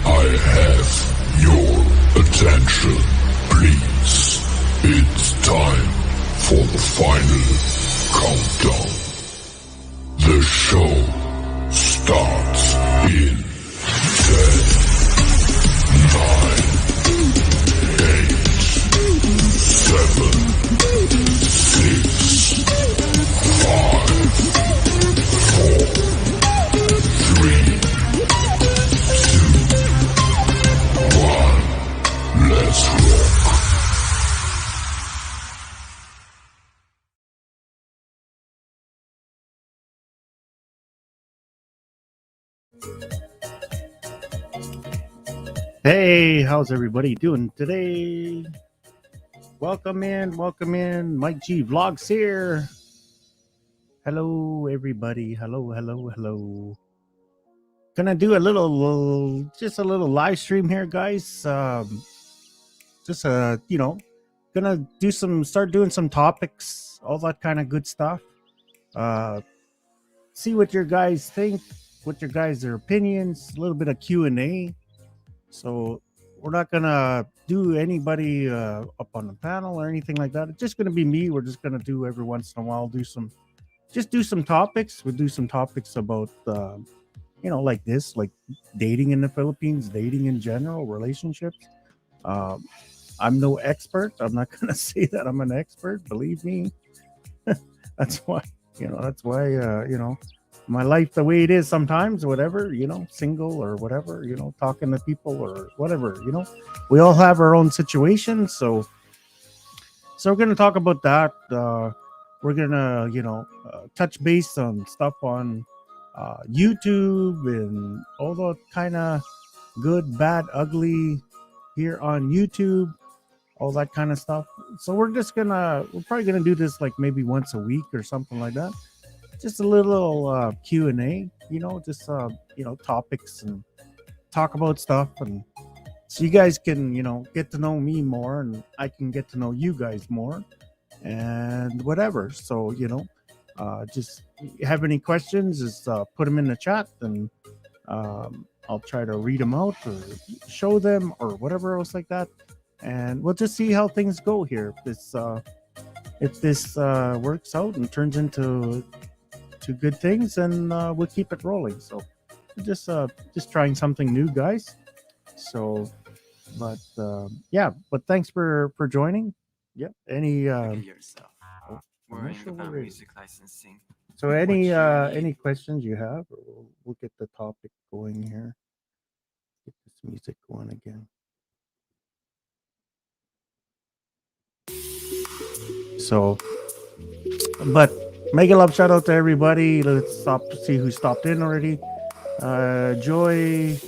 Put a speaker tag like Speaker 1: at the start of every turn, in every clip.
Speaker 1: I have your attention, please. It's time for the final countdown. The show starts in 10, 9, 8, 7, 6, 5, 4, 3, 2, 1. Let's rock.
Speaker 2: Hey, how's everybody doing today? Welcome in, Mike G Vlogs here. Hello, everybody. Hello. Gonna do a little live stream here, guys. Gonna start doing some topics, all that kind of good stuff. See what your guys think, what your guys' their opinions, a little bit of Q&A. So we're not gonna do anybody up on the panel or anything like that. It's just gonna be me. We're just gonna do every once in a while do some topics. We'll do some topics about like this, like dating in the Philippines, dating in general, relationships. I'm no expert. I'm not gonna say that I'm an expert. Believe me. That's why my life the way it is sometimes, whatever, single or whatever, talking to people or whatever, we all have our own situations. So we're going to talk about that. We're going to, touch base on stuff on YouTube and all the kind of good, bad, ugly here on YouTube, all that kind of stuff. So we're probably going to do this like maybe once a week or something like that. Just a little Q&A, topics and talk about stuff, and so you guys can, get to know me more, and I can get to know you guys more, and whatever. So, just have any questions, just put them in the chat, and I'll try to read them out or show them or whatever else like that, and we'll just see how things go here. If this works out and turns into good things, and we'll keep it rolling. So just trying something new, guys. So but thanks for joining. Any
Speaker 3: yourself. We're in the music licensing.
Speaker 2: So any questions you have, or we'll get the topic going here. Get this music going again. So but mega love shout out to everybody. Let's stop to see who stopped in already. Joy,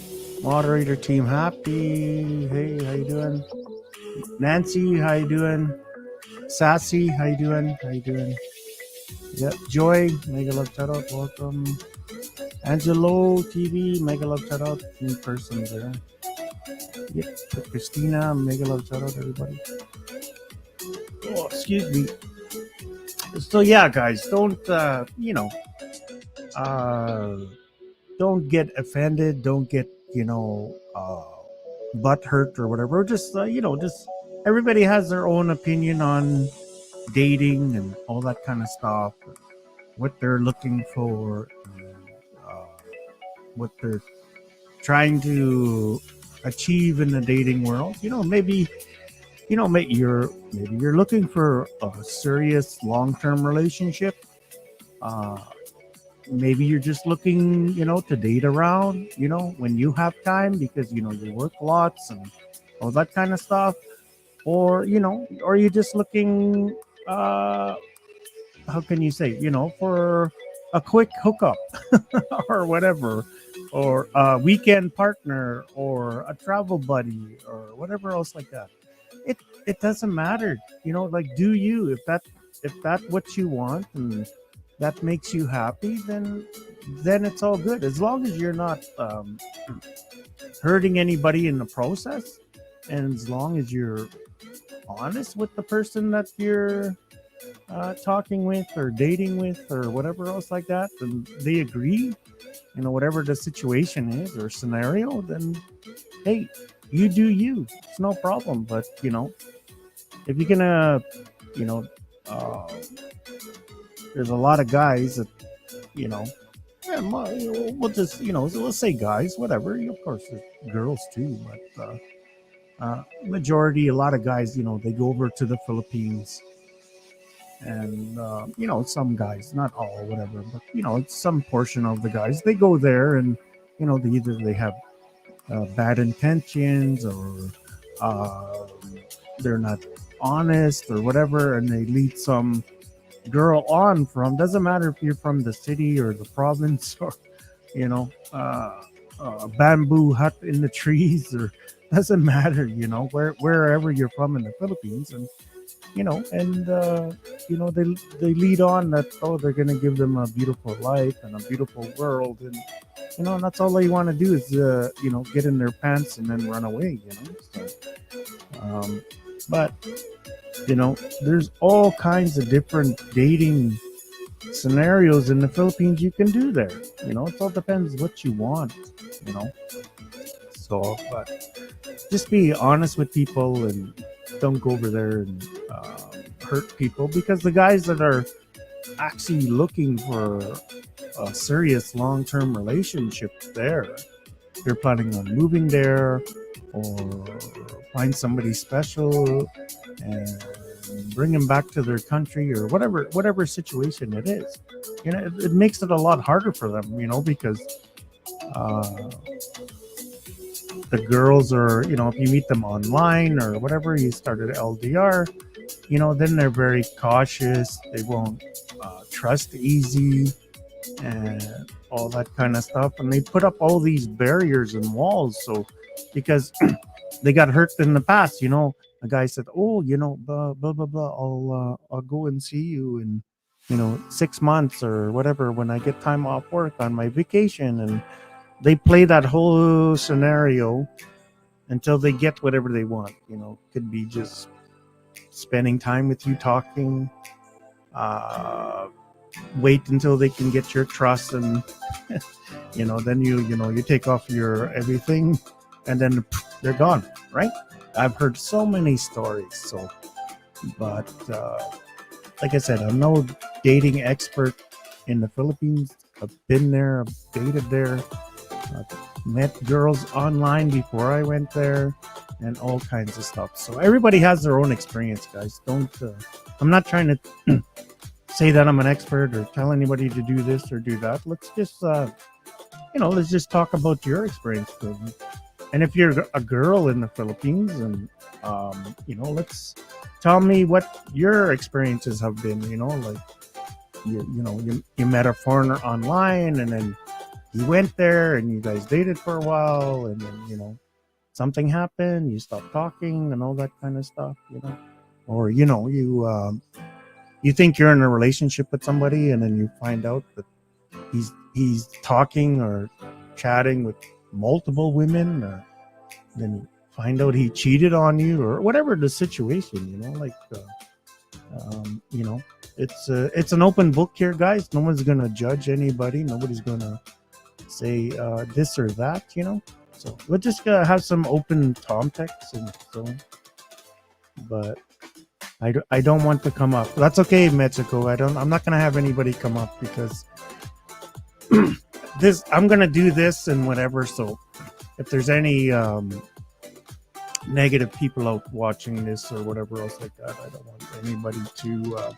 Speaker 2: moderator team happy. Hey, how you doing? Nancy, how you doing? Sassy, how you doing? Yep, Joy, mega love shout out, welcome. Angelo TV, mega love shout out in person there. Yep, Christina, mega love shout out everybody. Oh, excuse me. So yeah, guys, don't get offended, don't get butt hurt or whatever. Just everybody has their own opinion on dating and all that kind of stuff, what they're looking for, and, what they're trying to achieve in the dating world. Maybe you're looking for a serious long-term relationship. Maybe you're just looking, to date around, when you have time, because you work lots and all that kind of stuff. Or you're just looking, how can you say, for a quick hookup or whatever, or a weekend partner or a travel buddy or whatever else like that. It doesn't matter, do you, if that's what you want and that makes you happy, then it's all good, as long as you're not hurting anybody in the process, and as long as you're honest with the person that you're talking with or dating with or whatever else like that, and they agree, whatever the situation is or scenario, then hey, you do you. It's no problem. But if you're gonna, you know, uh, there's a lot of guys that, you know, yeah, we'll just, so let's say guys, whatever. Of course, there's girls too, but majority, a lot of guys, they go over to the Philippines, and some guys, not all, whatever, but it's some portion of the guys. They go there, and they have bad intentions, or uh, they're not honest or whatever, and they lead some girl on from, doesn't matter if you're from the city or the province, or you know a bamboo hut in the trees, or doesn't matter, wherever you're from in the Philippines, and they lead on that, oh, they're going to give them a beautiful life and a beautiful world, and that's all they want to do is get in their pants and then run away, so but there's all kinds of different dating scenarios in the Philippines you can do there. It all depends what you want, you know. So, but just be honest with people and don't go over there and hurt people, because the guys that are actually looking for a serious long-term relationship there, they're planning on moving there or find somebody special and bring them back to their country, or whatever situation it is. It makes it a lot harder for them, because the girls are, if you meet them online or whatever, you started LDR, then they're very cautious. They won't trust easy and all that kind of stuff. And they put up all these barriers and walls. So, because they got hurt in the past, a guy said, oh, blah, blah, blah, blah. I'll go and see you in, 6 months or whatever, when I get time off work on my vacation. And they play that whole scenario until they get whatever they want. Could be just spending time with you, talking, wait until they can get your trust, and then you take off your everything, and then they're gone, right? I've heard so many stories. So, but like I said, I'm no dating expert in the Philippines. I've been there, I've dated there, I've met girls online before I went there, and all kinds of stuff. So everybody has their own experience, guys. Don't I'm not trying to say that I'm an expert or tell anybody to do this or do that. Let's just let's just talk about your experience. And if you're a girl in the Philippines, and let's tell me what your experiences have been. Like you met a foreigner online, and then you went there and you guys dated for a while, and then something happened, you stopped talking and all that kind of stuff, or you think you're in a relationship with somebody, and then you find out that he's talking or chatting with multiple women, or then you find out he cheated on you, or whatever the situation, it's an open book here, guys. No one's gonna judge anybody. Nobody's gonna say this or that, So we're just gonna have some open topics, and so. But I don't want to come up. That's okay, Mexico. I'm not gonna have anybody come up, because I'm gonna do this and whatever. So if there's any negative people out watching this or whatever else like that, I don't want anybody to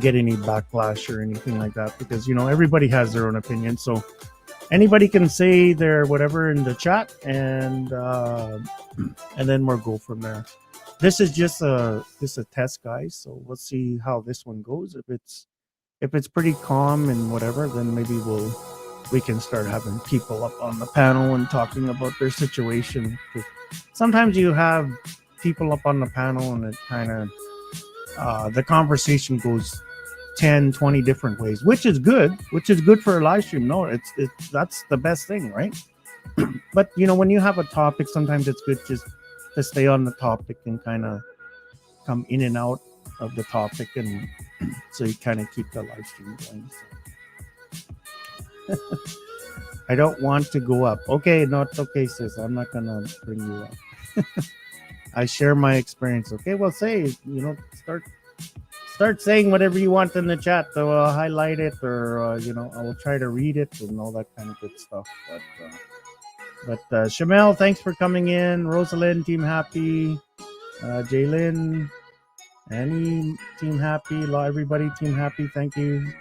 Speaker 2: get any backlash or anything like that, because everybody has their own opinion. So anybody can say their whatever in the chat, and then we'll go from there. This is just a test, guys. So we'll see how this one goes. If it's pretty calm and whatever, then maybe we can start having people up on the panel and talking about their situation. Sometimes you have people up on the panel, and it kind of the conversation goes 10-20 different ways, which is good for a live stream. No, it's that's the best thing, right? But when you have a topic, sometimes it's good just to stay on the topic and kind of come in and out of the topic, and so you kind of keep the live stream going. So. I don't want to go up. Okay, not okay, sis. I'm not gonna bring you up. I share my experience. Okay, well, say start saying whatever you want in the chat. So I'll highlight it, or I will try to read it and all that kind of good stuff. But Shamel, thanks for coming in. Rosalind, Team Happy. Jaylin, Annie, Team Happy. Everybody, Team Happy. Thank you.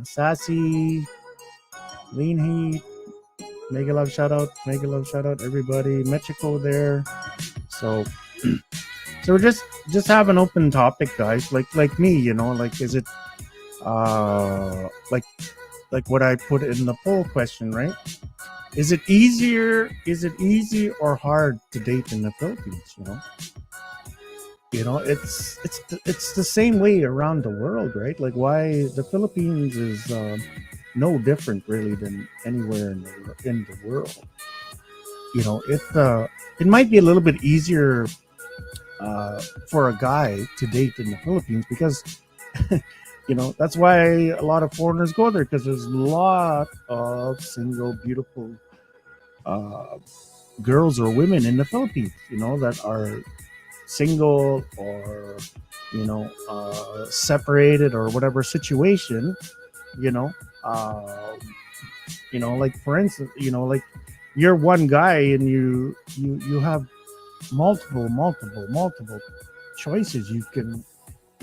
Speaker 2: Sassy, Lean Heat, Mega Love shout out, everybody. Mexico there. So we're just have an open topic, guys. Like me, like is it like what I put in the poll question, right? Is it easy or hard to date in the Philippines? It's the same way around the world, right? Like why the Philippines is no different really than anywhere in the world. It might be a little bit easier for a guy to date in the Philippines because that's why a lot of foreigners go there, because there's a lot of single beautiful girls or women in the Philippines that are single or separated or whatever situation. Like for instance, like you're one guy and you have multiple choices you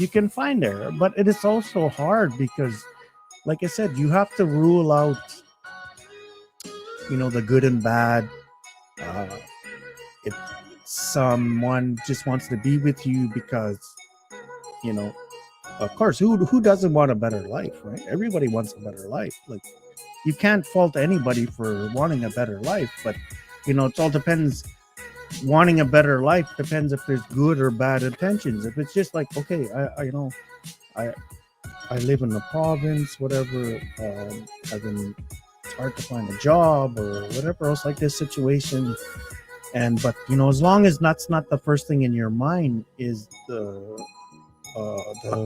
Speaker 2: can find there. But it is also hard because, like I said, you have to rule out the good and bad. If someone just wants to be with you because of course, who doesn't want a better life, right? Everybody wants a better life. Like, you can't fault anybody for wanting a better life, but it all depends. Wanting a better life depends if there's good or bad intentions. If it's just like, okay, I live in the province, whatever, it's hard to find a job or whatever else like this situation, but as long as that's not the first thing in your mind is the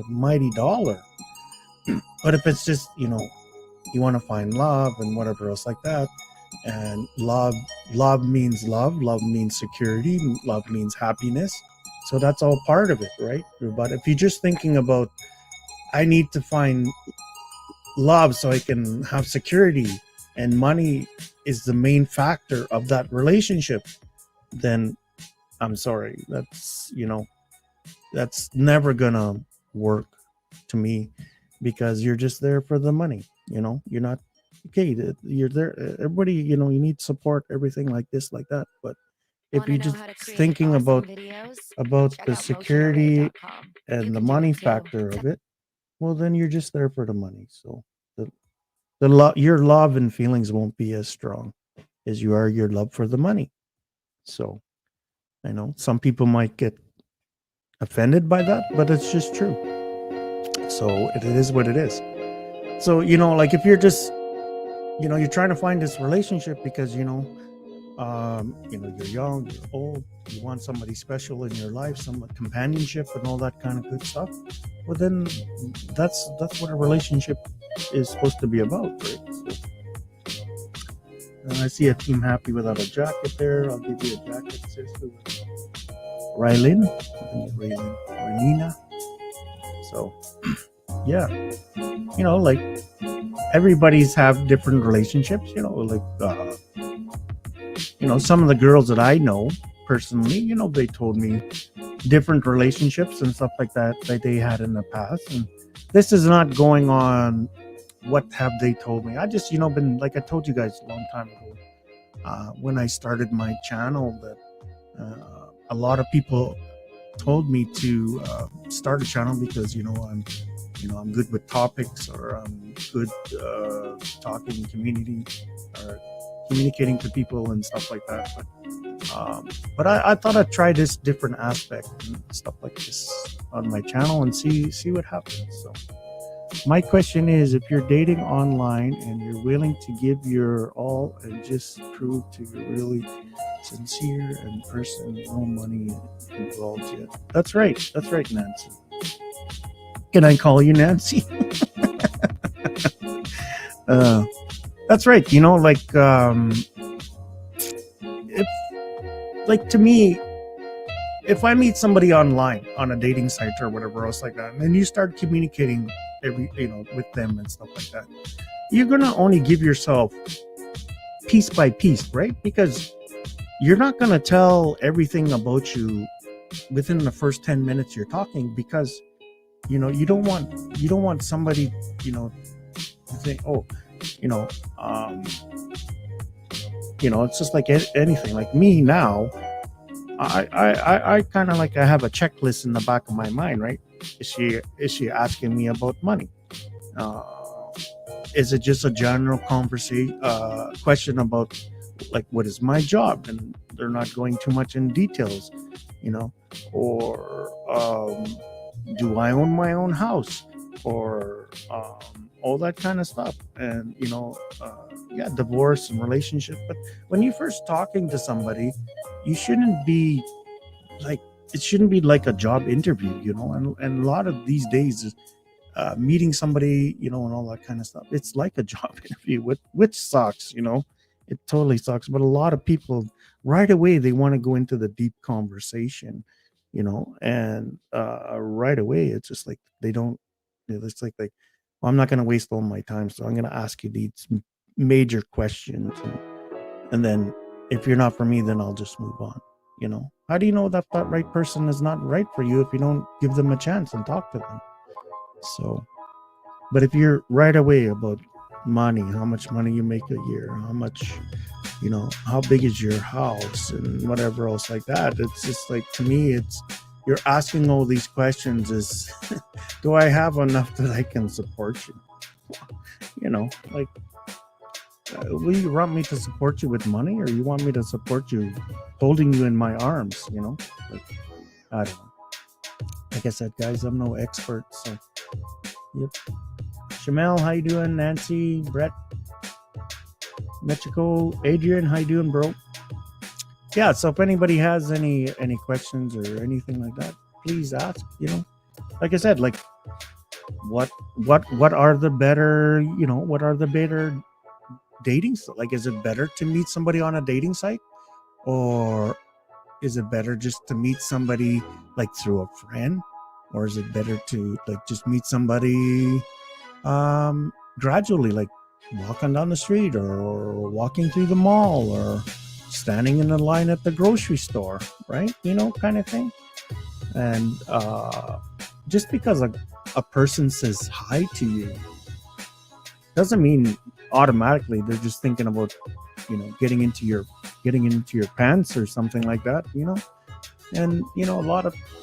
Speaker 2: mighty dollar. But if it's just you want to find love and whatever else like that, and love means love means security, love means happiness, so that's all part of it, right? But if you're just thinking about, I need to find love so I can have security, and money is the main factor of that relationship, then I'm sorry, that's never gonna work to me, because you're just there for the money. You're not okay. You're there, everybody, you need support, everything like this, like that. But if you're just thinking about the security and the money factor of it, well, then you're just there for the money. So your love and feelings won't be as strong as your love for the money. So I know some people might get offended by that, but it's just true. So it is what it is. So like if you're just you're trying to find this relationship because you're young, you're old, you want somebody special in your life, some companionship and all that kind of good stuff, well then that's what a relationship is supposed to be about, right? So, I see a Team Happy without a jacket there. I'll give you a jacket, sis. Rylina. So yeah, like everybody's have different relationships, like some of the girls that I know personally, they told me different relationships and stuff like that they had in the past, and this is not going on what have they told me. I just been, like I told you guys a long time ago, when I started my channel, that a lot of people told me to start a channel because I'm good with topics, or I'm good talking community or communicating to people and stuff like that. But I thought I'd try this different aspect and stuff like this on my channel and see what happens. So my question is, if you're dating online and you're willing to give your all and just prove to really Sincere and person, no money involved yet. That's right, Nancy. Can I call you Nancy? That's right. If like to me, if I meet somebody online on a dating site or whatever else like that, and then you start communicating with them and stuff like that, you're gonna only give yourself piece by piece, right? Because you're not gonna tell everything about you within the first 10 minutes you're talking, because you don't want somebody to think, oh, it's just like anything. Like me now, I kind of like, I have a checklist in the back of my mind, right? Is she asking me about money? Is it just a general conversation question about like what is my job, and they're not going too much in details, or do I own my own house, or all that kind of stuff, and divorce and relationship. But when you're first talking to somebody, you shouldn't be like, it shouldn't be like a job interview, and a lot of these days is meeting somebody, and all that kind of stuff, it's like a job interview, which sucks. It totally sucks. But a lot of people right away, they want to go into the deep conversation, and right away it's just like they don't, it's like well, I'm not going to waste all my time, so I'm going to ask you these major questions, and then if you're not for me, then I'll just move on. How do you know that right person is not right for you if you don't give them a chance and talk to them? So, but if you're right away about money, how much money you make a year, how much, how big is your house, and whatever else like that, it's just like, to me, it's, you're asking all these questions is, do I have enough that I can support you? Like, will you want me to support you with money, or you want me to support you holding you in my arms? Like, I don't know. Like I said, guys, I'm no expert, so yep. Shamel, how you doing? Nancy, Brett, Mexico, Adrian, how you doing, bro? Yeah, so if anybody has any questions or anything like that, please ask. Like I said, like what are the better, what are the better dating? Like, is it better to meet somebody on a dating site, or is it better just to meet somebody like through a friend, or is it better to like just meet somebody gradually, like walking down the street, or walking through the mall, or standing in the line at the grocery store, right? Kind of thing. And just because a person says hi to you doesn't mean automatically they're just thinking about getting into your pants or something like that. And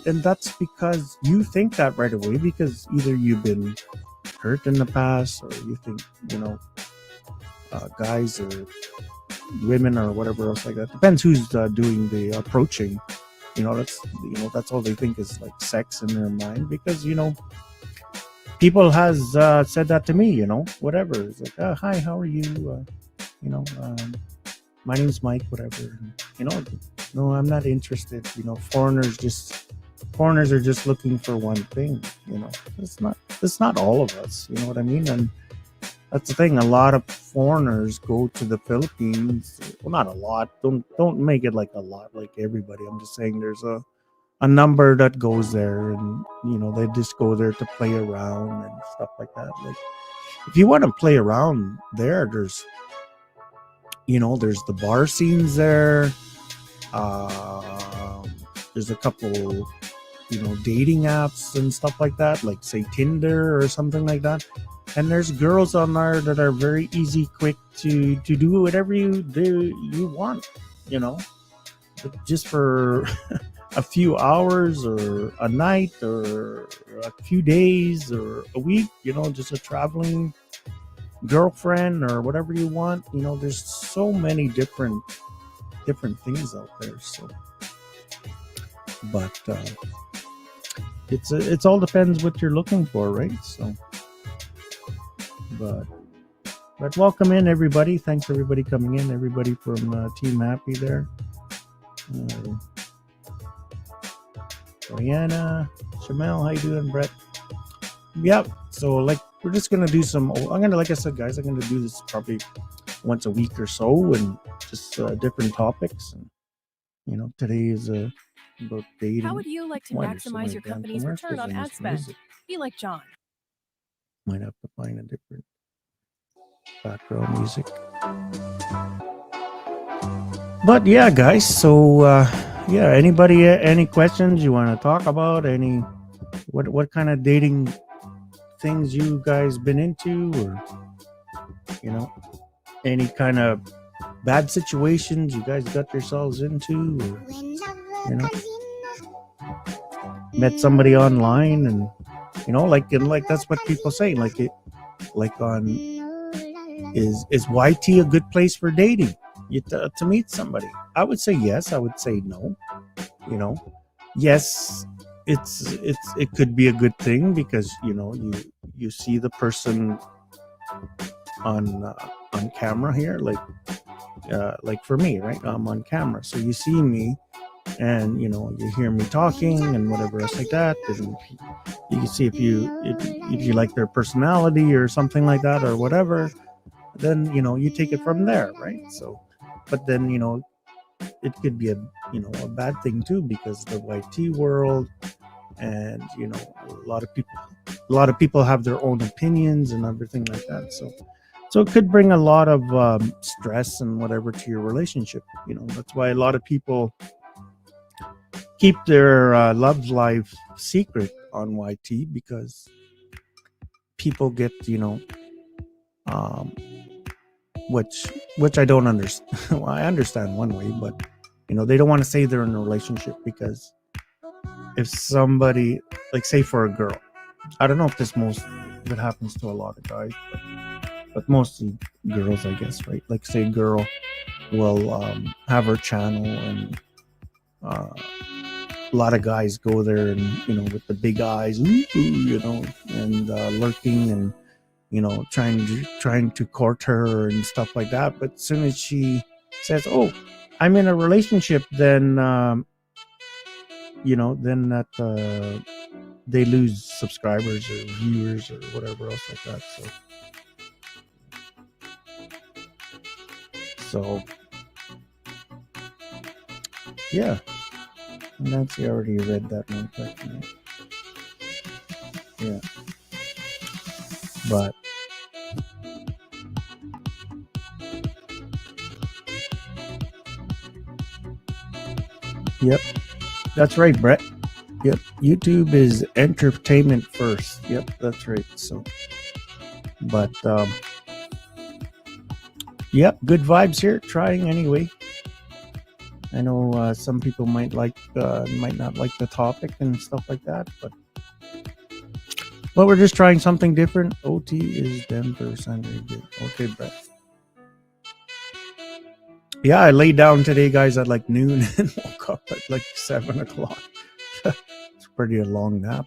Speaker 2: and that's because you think that right away, because either you've been hurt in the past, or you think guys or women or whatever else like that, depends who's doing the approaching. That's all they think is like sex in their mind, because people has said that to me, whatever. It's like, hi, how are you? My name's Mike, whatever. No, I'm not interested. Foreigners are just looking for one thing. It's not all of us. You know what I mean? And that's the thing. A lot of foreigners go to the Philippines. Well, not a lot. Don't make it like a lot, like everybody. I'm just saying there's a number that goes there, and they just go there to play around and stuff like that. Like, if you want to play around there, there's the bar scenes there. There's a couple dating apps and stuff like that, like say Tinder or something like that. And there's girls on there that are very easy, quick to do whatever you want, but just for a few hours or a night or a few days or a week, just a traveling girlfriend or whatever you want. There's so many different things out there. So, but it's all depends what you're looking for, right? So, but welcome in everybody. Thanks everybody coming in. Everybody from Team Happy there. Uh, Rihanna, Shamel, how you doing, Brett? Yep. So like we're just gonna do some. I'm gonna, like I said, guys, I'm gonna do this probably once a week or so, and just different topics. And today is about dating.
Speaker 4: How would you like to
Speaker 2: Why there's so
Speaker 4: maximize
Speaker 2: many
Speaker 4: your
Speaker 2: damn
Speaker 4: company's return
Speaker 2: commercials
Speaker 4: on
Speaker 2: in
Speaker 4: ad
Speaker 2: this
Speaker 4: spend?
Speaker 2: music.
Speaker 4: Be like John.
Speaker 2: Might have to find a different background music. But yeah, guys. So yeah, anybody any questions you want to talk about? Any what kind of dating things you guys been into, or any kind of bad situations you guys got yourselves into, or met somebody online, and like that's what people say, like on is YT a good place for dating, to meet somebody? I would say yes. I would say no. Yes, it could be a good thing because you see the person on camera here, like for me, right? I'm on camera, so you see me, and you hear me talking and whatever else like that, and you can see if you like their personality or something like that or whatever, then you take it from there, right? So, but then it could be a bad thing too, because the YT world, and a lot of people have their own opinions and everything like that. So it could bring a lot of stress and whatever to your relationship. That's why a lot of people keep their love life secret on YT, because people get um, which I don't understand. Well, I understand one way, but they don't want to say they're in a relationship, because if somebody, like, say for a girl, I don't know if it happens to a lot of guys, but mostly girls, I guess, right? Like, say a girl will have her channel, and a lot of guys go there, and with the big eyes, and lurking, and trying to court her and stuff like that. But as soon as she says, "Oh, I'm in a relationship," then then that they lose subscribers or viewers or whatever else like that. So yeah. Nancy already read that one question. Yeah. But yep, that's right, Brett. Yep, YouTube is entertainment first. Yep, that's right. So, but yep, good vibes here. Trying anyway. I know some people might not like the topic and stuff like that, but we're just trying something different. OT is Denver Sunday. Good. Okay, Brett. Yeah, I laid down today, guys, at like noon and woke up at like 7 o'clock. It's pretty a long nap.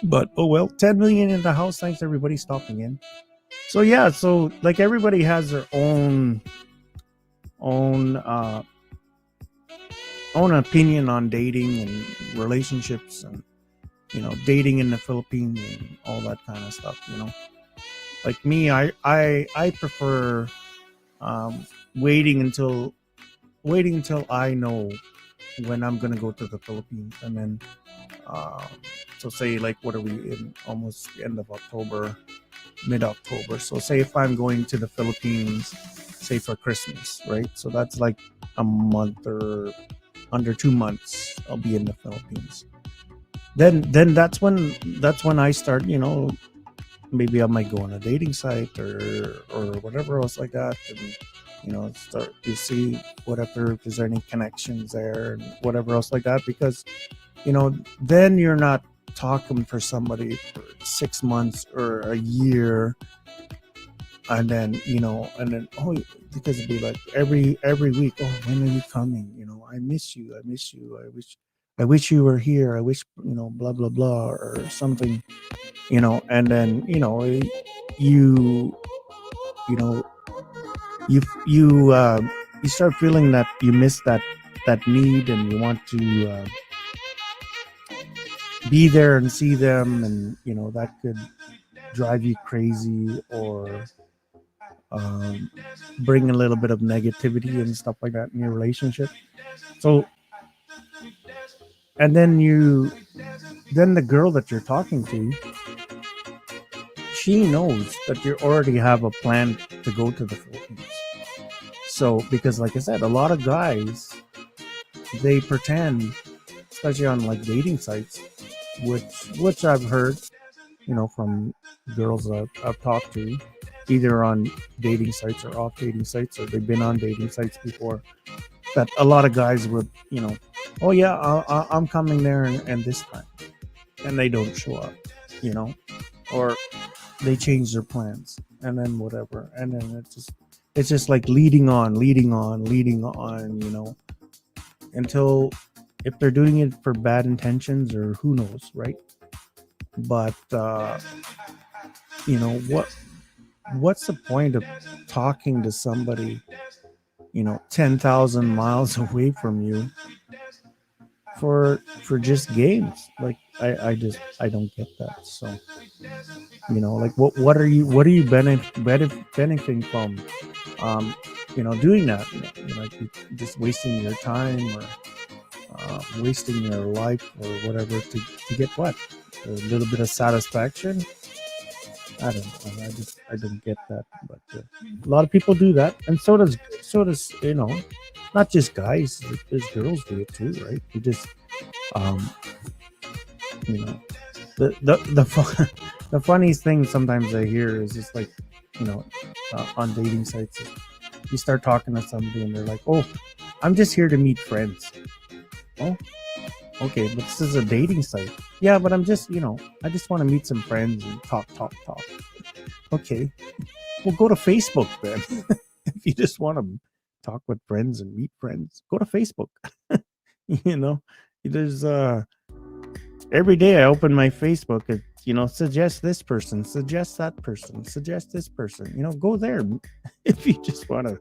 Speaker 2: But oh well, 10 million in the house. Thanks everybody stopping in. So yeah, so like everybody has their own opinion on dating and relationships, and dating in the Philippines and all that kind of stuff. Like me, I prefer waiting until I know when I'm gonna go to the Philippines, and then so say, like, what are we in, almost the end of October, mid-October. So say if I'm going to the Philippines, say for Christmas, right? So that's like a month or under 2 months I'll be in the Philippines. Then that's when I start, maybe I might go on a dating site or whatever else like that, and start to see whatever, if there's any connections there and whatever else like that, because then you're not talking for somebody for 6 months or a year, and then because it'd be like every week, oh, when are you coming? I miss you, I wish you were here, I wish, blah blah blah or something, and then you you start feeling that you miss that that need and you want to be there and see them, and that could drive you crazy or bring a little bit of negativity and stuff like that in your relationship. So, and then the girl that you're talking to, she knows that you already have a plan to go to the Philippines. So, because like I said, a lot of guys, they pretend, especially on like dating sites, which I've heard, from girls that I've talked to, either on dating sites or off dating sites, or they've been on dating sites before, that a lot of guys would, oh yeah, I'm coming there and this time, and they don't show up, or they change their plans, and then whatever, and then it's just like leading on, until, if they're doing it for bad intentions or who knows, right? But what's the point of talking to somebody 10,000 miles away from you for just games? Like I don't get that. So like what are you benefiting from doing that? Like just wasting your time or wasting your life or whatever to get what? A little bit of satisfaction? I don't know. I don't get that. But a lot of people do that, and so does not just guys. There's girls do it too, right? You just the funniest thing sometimes I hear is just like on dating sites, you start talking to somebody and they're like, "Oh, I'm just here to meet friends." Oh, okay, but this is a dating site. Yeah, but I'm just, I just want to meet some friends and talk. Okay, well, go to Facebook then. If you just want to talk with friends and meet friends, go to Facebook. There's every day I open my Facebook, it suggest this person, suggest that person, suggest this person. Go there if you just want to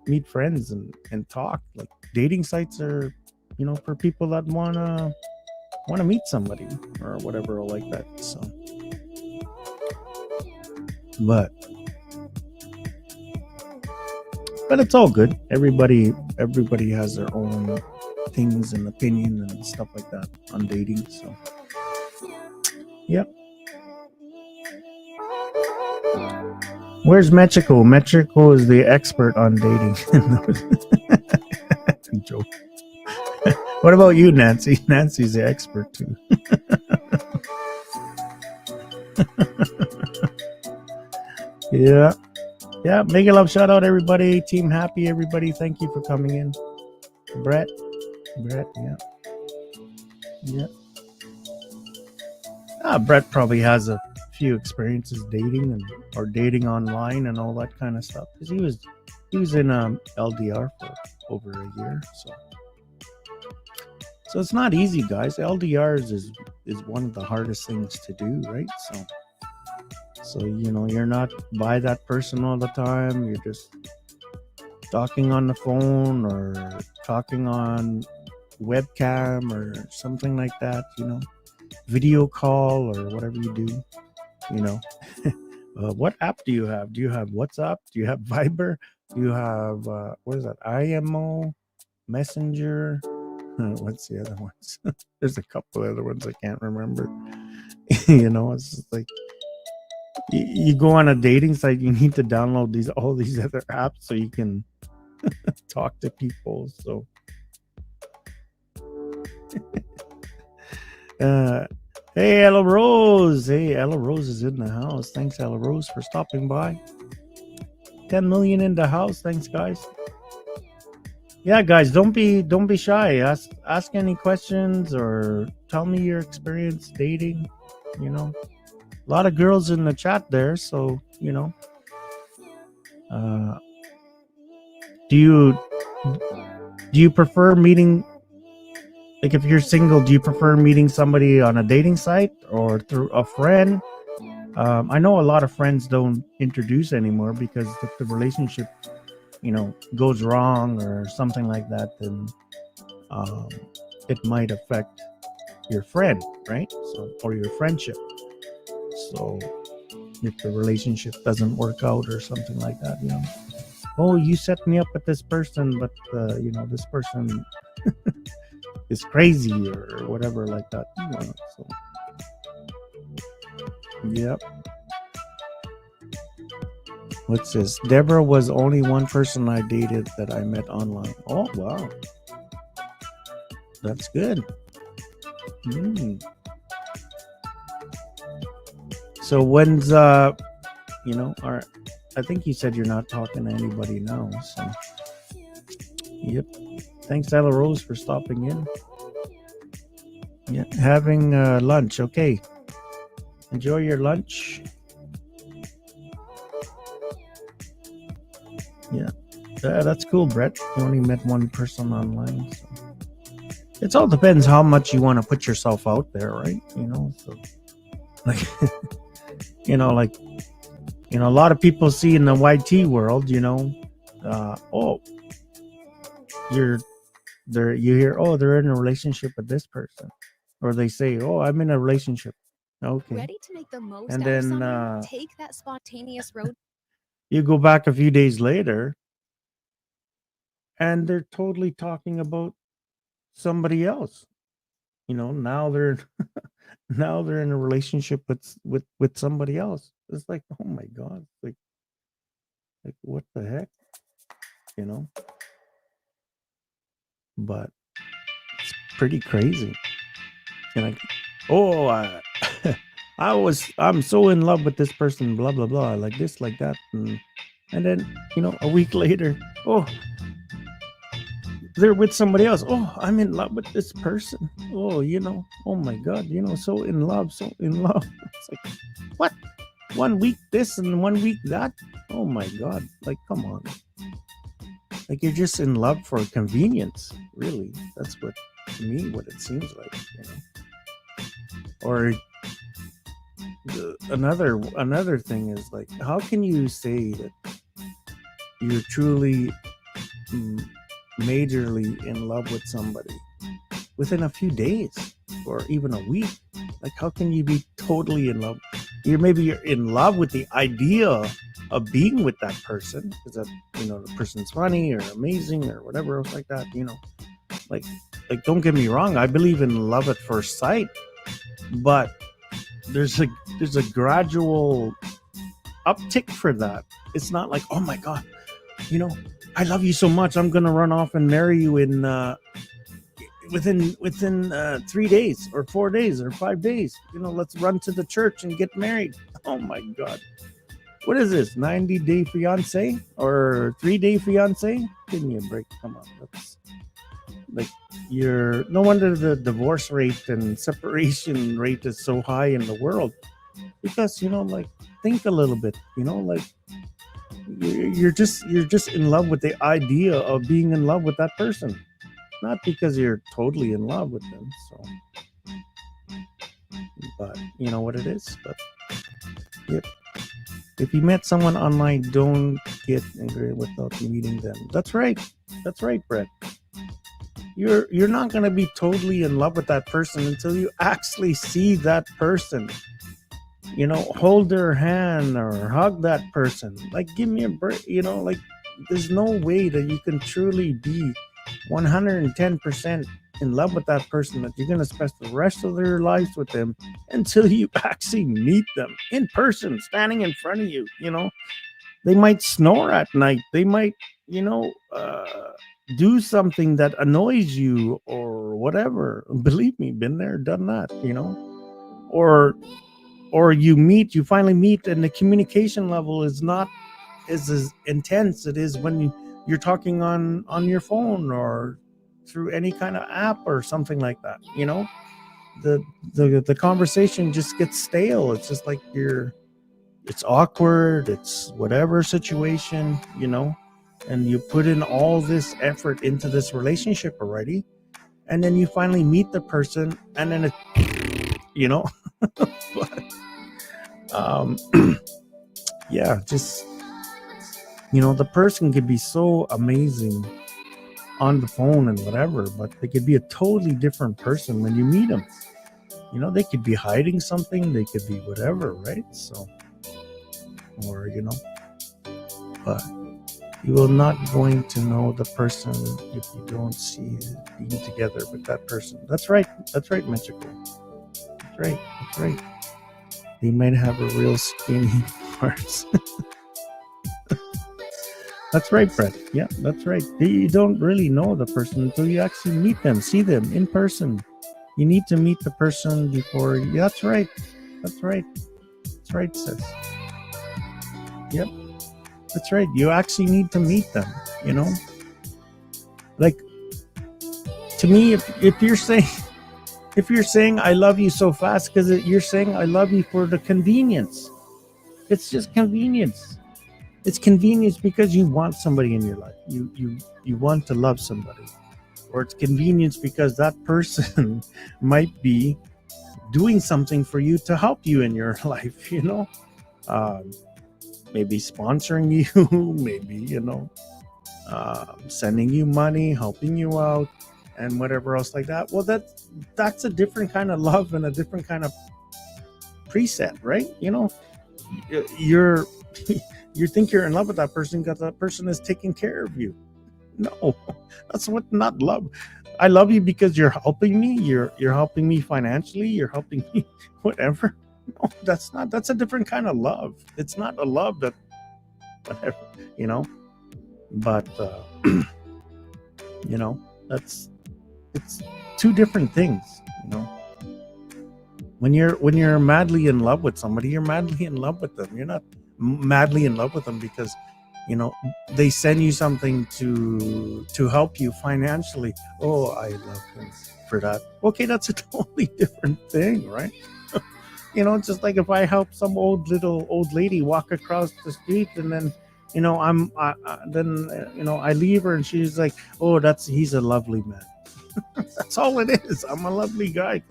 Speaker 2: meet friends and talk. Like dating sites are, for people that want to meet somebody or whatever like that. So, but it's all good. Everybody has their own things and opinion and stuff like that on dating. So, yep. Where's Mexico? Mexico is the expert on dating. Joke. What about you, Nancy? Nancy's the expert too. Yeah. Make a love shout out, everybody. Team Happy, everybody. Thank you for coming in. Brett. Yeah. Brett probably has a few experiences dating or dating online and all that kind of stuff, because he was in LDR for over a year. So it's not easy, guys. LDRs is one of the hardest things to do, right? So you're not by that person all the time. You're just talking on the phone or talking on webcam or something like that, video call or whatever you do, what app do you have? Do you have WhatsApp? Do you have Viber? Do you have what is that? IMO, Messenger? What's the other ones? There's a couple other ones I can't remember. It's just like you go on a dating site, you need to download all these other apps so you can talk to people. So hey, Ella Rose. Hey, Ella Rose is in the house. Thanks, Ella Rose, for stopping by. 10 million in the house. Thanks, guys. Yeah, guys, don't be shy. Ask any questions or tell me your experience dating. A lot of girls in the chat there, so do you prefer meeting? Like, if you're single, do you prefer meeting somebody on a dating site or through a friend? I know a lot of friends don't introduce anymore because if the relationship, goes wrong or something like that, then um, it might affect your friend, right? So, or your friendship. So if the relationship doesn't work out or something like that, oh, you set me up with this person, but this person is crazy or whatever like that. So yep. What's this? Deborah was only one person I dated that I met online. Oh wow, that's good. So when's or I think you said you're not talking to anybody now. So yep. Thanks, Ella Rose, for stopping in. Yeah, having lunch. Okay. Enjoy your lunch. Yeah. That's cool, Brett. You only met one person online. So. It all depends how much you want to put yourself out there, right? So like, a lot of people see in the YT world, oh, you hear, oh, they're in a relationship with this person, or they say, oh, I'm in a relationship. Okay.
Speaker 4: Ready to make the most
Speaker 2: and
Speaker 4: out of
Speaker 2: then
Speaker 4: summer? Take that spontaneous road.
Speaker 2: You go back a few days later, and they're totally talking about somebody else. Now they're in a relationship with somebody else. It's like, oh my god, like what the heck, but it's pretty crazy. And I'm so in love with this person, blah blah blah, like this, like that, and then a week later, oh, they're with somebody else. Oh, I'm in love with this person. Oh, oh my god, so in love. It's like, what? 1 week this and 1 week that? Oh my god, like, come on. Like, you're just in love for convenience, really. That's what, to me, what it seems like, Or another thing is, like, how can you say that you're truly majorly in love with somebody within a few days or even a week? Like, how can you be totally in love? You're in love with the idea of being with that person because that the person's funny or amazing or whatever else like that. Like don't get me wrong, I believe in love at first sight, but there's a gradual uptick for that. It's not like, oh my god, I love you so much, I'm gonna run off and marry you in within 3 days or 4 days or 5 days. Let's run to the church and get married. Oh my god, what is this, 90-day fiance or 3-day fiance? Give me a break. Come on, that's like, you're no wonder the divorce rate and separation rate is so high in the world, because like, think a little bit, like, you're just in love with the idea of being in love with that person, not because you're totally in love with them. So, but you know what it is. But yep, if you met someone online, don't get angry without meeting them. That's right, Brett. You're not going to be totally in love with that person until you actually see that person, hold their hand or hug that person. Like, give me a break. Like, there's no way that you can truly be 110% in love with that person, that you're going to spend the rest of their lives with them until you actually meet them in person, standing in front of you. They might snore at night, they might do something that annoys you or whatever. Believe me, been there, done that. Or you finally meet, and the communication level is not as intense it is when you're talking on your phone or through any kind of app or something like that. The conversation just gets stale. It's just like it's awkward, it's whatever situation, and you put in all this effort into this relationship already, and then you finally meet the person, and then but, yeah, just the person could be so amazing on the phone and whatever, but they could be a totally different person when you meet them. You know, they could be hiding something, they could be whatever, right? So, or, you know, but you will not going to know the person if you don't see being together with that person. That's right, Mexico. That's right. They might have a real skinny parts. That's right, Brett. Yeah, that's right. You don't really know the person until you actually meet them, see them in person. You need to meet the person before. Yeah, that's right. That's right, sis. Yep, that's right. You actually need to meet them. You know, like, to me, if you're saying I love you so fast because you're saying I love you for the convenience. It's just convenience. It's convenience because you want somebody in your life. You want to love somebody, or it's convenience because that person might be doing something for you to help you in your life. You know, maybe sponsoring you, maybe, you know, sending you money, helping you out, and whatever else like that. Well, that's a different kind of love and a different kind of preset, right? You know, you're you think you're in love with that person because that person is taking care of you. No, that's what not love. I love you because you're helping me. You're helping me financially. You're helping me, whatever. No, that's not. That's a different kind of love. It's not a love that, whatever, you know. But you know, it's two different things. You know, when you're madly in love with somebody, you're madly in love with them. You're not madly in love with them because, you know, they send you something to help you financially. Oh, I love him for that. Okay, that's a totally different thing, right? You know, just like if I help some old lady walk across the street, and then, you know, you know, I leave her and she's like, oh, he's a lovely man. That's all it is. I'm a lovely guy.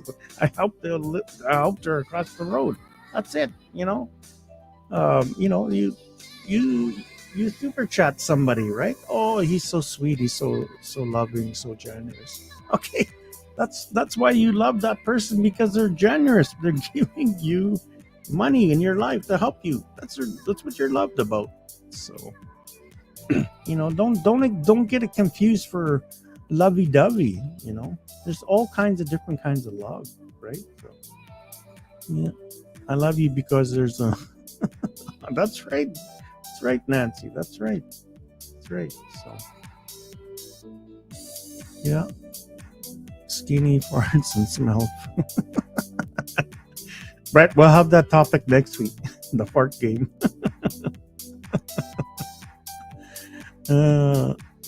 Speaker 2: I helped her across the road. That's it. You know, you know, you super chat somebody, right? Oh, he's so sweet. He's so loving, so generous. Okay, that's why you love that person, because they're generous. They're giving you money in your life to help you. That's what you're loved about. So, you know, don't get it confused for lovey-dovey. You know, there's all kinds of different kinds of love, right? So, yeah, I love you because there's a. That's right. That's right, Nancy. That's right. That's right. So, yeah, skinny farts and smell. Brett, we'll have that topic next week. The fart game.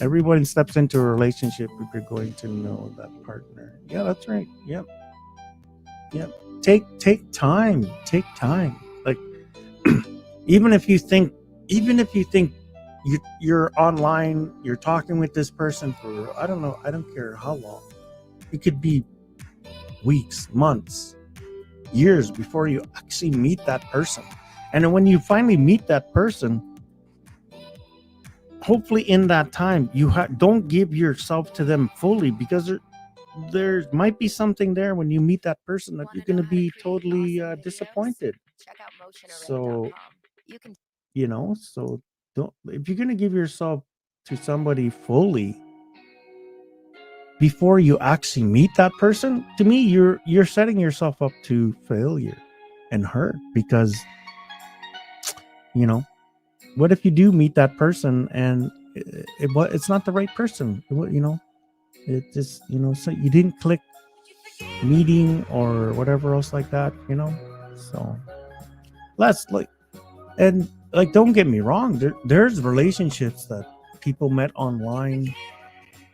Speaker 2: Everyone steps into a relationship if you're going to know that partner. Yeah, that's right. Yep. Take time. Take time. Like, even if you think you're online, you're talking with this person for, I don't know, I don't care how long. It could be weeks, months, years before you actually meet that person. And then when you finally meet that person, hopefully in that time you don't give yourself to them fully, because there might be something there when you meet that person that you're going to be totally disappointed. So, you know, so if you're going to give yourself to somebody fully before you actually meet that person, to me, you're setting yourself up to failure and hurt, because, you know, what if you do meet that person and it's not the right person? You know, it just, you know, so you didn't click meeting or whatever else like that, you know. So let's don't get me wrong, there's relationships that people met online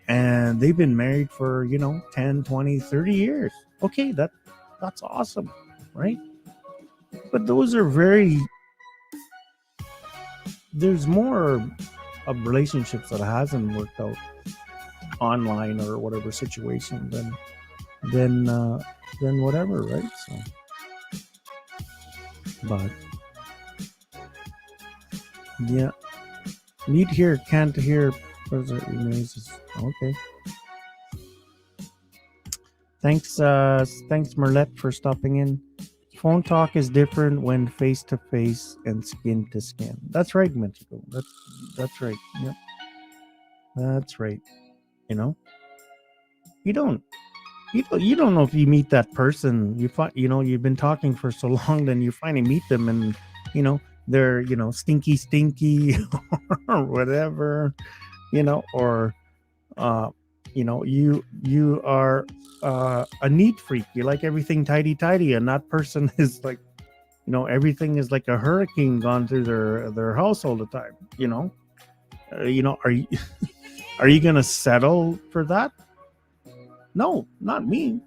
Speaker 2: and they've been married for, you know, 10, 20, 30 years. Okay, that's awesome, right? But those are there's more of relationships that hasn't worked out online or whatever situation than whatever, right? So, but yeah, need here, can't hear. Brother emails is Okay. Thanks, Merlet, for stopping in. Phone talk is different when face to face and skin to skin. That's right, Mexico. That's right. Yep, that's right. You know, you don't you don't know if you meet that person. You've been talking for so long, then you finally meet them, and you know they're stinky or whatever. Or you are a neat freak. You like everything tidy, and that person is like, everything is like a hurricane gone through their house all the time. Are you are you gonna settle for that? No, not me.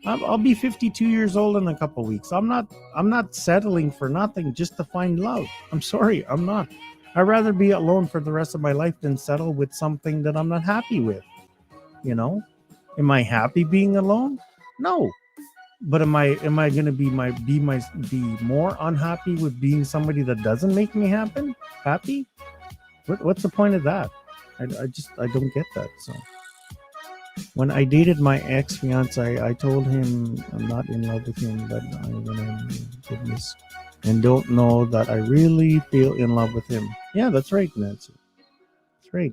Speaker 2: I'll be 52 years old in a couple weeks. I'm not settling for nothing just to find love. I'm sorry, I'm not. I'd rather be alone for the rest of my life than settle with something that I'm not happy with. Am I happy being alone? No. But am I gonna be more unhappy with being somebody that doesn't make me happy? What's the point of that? I don't get that. So when I dated my ex fiance, I told him I'm not in love with him, but I'm gonna goodness, and don't know that I really feel in love with him. Yeah, that's right, Nancy. That's right.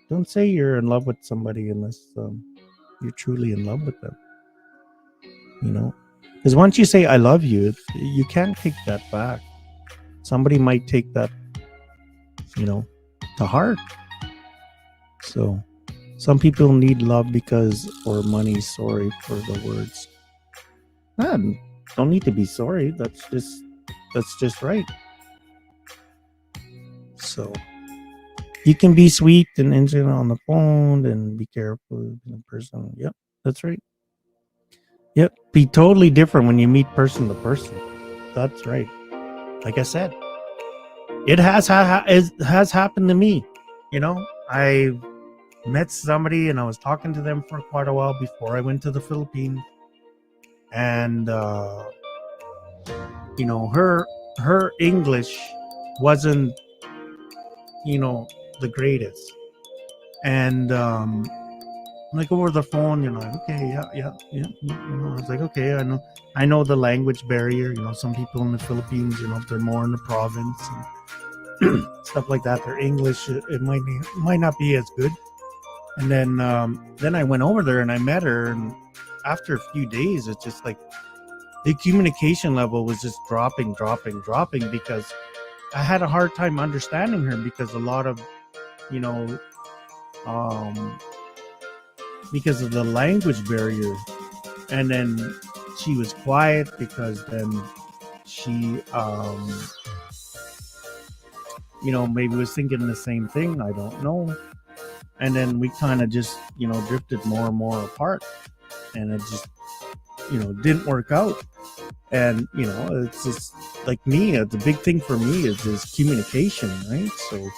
Speaker 2: Don't say you're in love with somebody unless you're truly in love with them. Because once you say I love you, you can't take that back. Somebody might take that, to heart. So some people need love or money. Sorry for the words. Don't need to be sorry. That's just right. So you can be sweet and innocent on the phone and be careful in person. Yep, that's right. Yep, be totally different when you meet person to person. That's right. Like I said, it has happened to me. I met somebody and I was talking to them for quite a while before I went to the Philippines, and her English wasn't the greatest, and like over the phone, like, okay, yeah. I was like, okay, I know the language barrier. Some people in the Philippines, they're more in the province and stuff like that. Their English, it might not be as good. And then I went over there and I met her, and after a few days, it's just like the communication level was just dropping because I had a hard time understanding her because a lot of, because of the language barrier. And then she was quiet because then she, maybe was thinking the same thing. I don't know. And then we kind of just, drifted more and more apart, and it just, didn't work out. And, it's just like me, the big thing for me is communication, right? So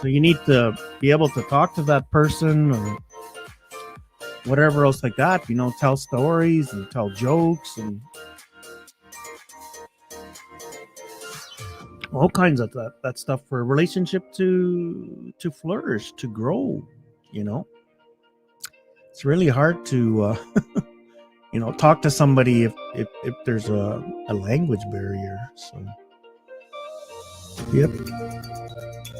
Speaker 2: you need to be able to talk to that person or whatever else like that, tell stories and tell jokes and all kinds of that stuff for a relationship to flourish, to grow. It's really hard to talk to somebody if there's a language barrier. So yep,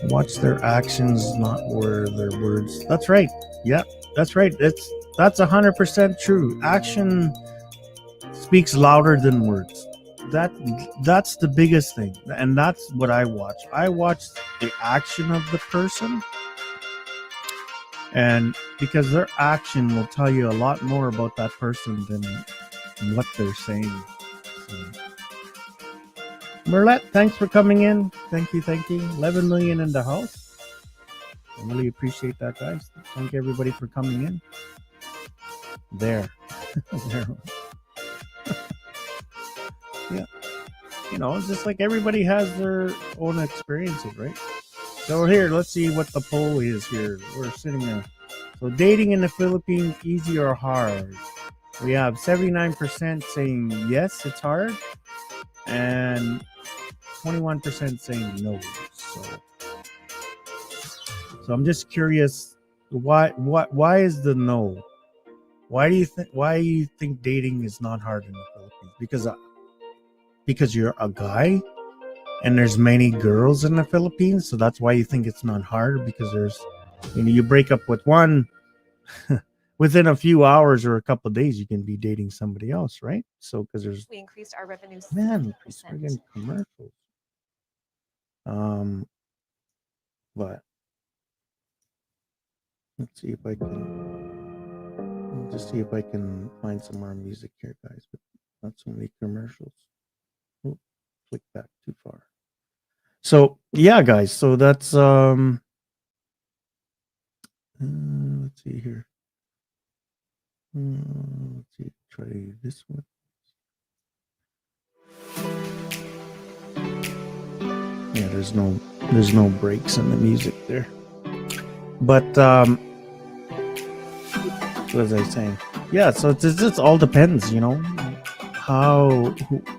Speaker 2: watch their actions, not where their words. That's right. Yeah, that's right. That's 100% true. Action speaks louder than words. That's the biggest thing, and that's what I watch. I watch the action of the person, and because their action will tell you a lot more about that person than what they're saying. So, Merlet, thanks for coming in. Thank you. 11 million in the house. I really appreciate that, guys. Thank everybody for coming in. There. Yeah. It's just like everybody has their own experiences, right? So here, let's see what the poll is here. We're sitting there. So dating in the Philippines, easy or hard? We have 79% saying yes, it's hard, and 21% saying no. So I'm just curious, why is the no? Why do you think dating is not hard in the Philippines? Because you're a guy and there's many girls in the Philippines, so that's why you think it's not hard, because there's, you break up with one, within a few hours or a couple of days you can be dating somebody else, right? So because there's,
Speaker 5: We increased our revenue
Speaker 2: man,
Speaker 5: 60%.
Speaker 2: friggin' commercials. But let's see if I can, I'll just see if I can find some more music here, guys. But not so many commercials. Oh, click back too far. So yeah, guys. So that's let's see here. Let's see. Try this one. Yeah, there's no breaks in the music there. But what was I saying? Yeah, so it just all depends, how,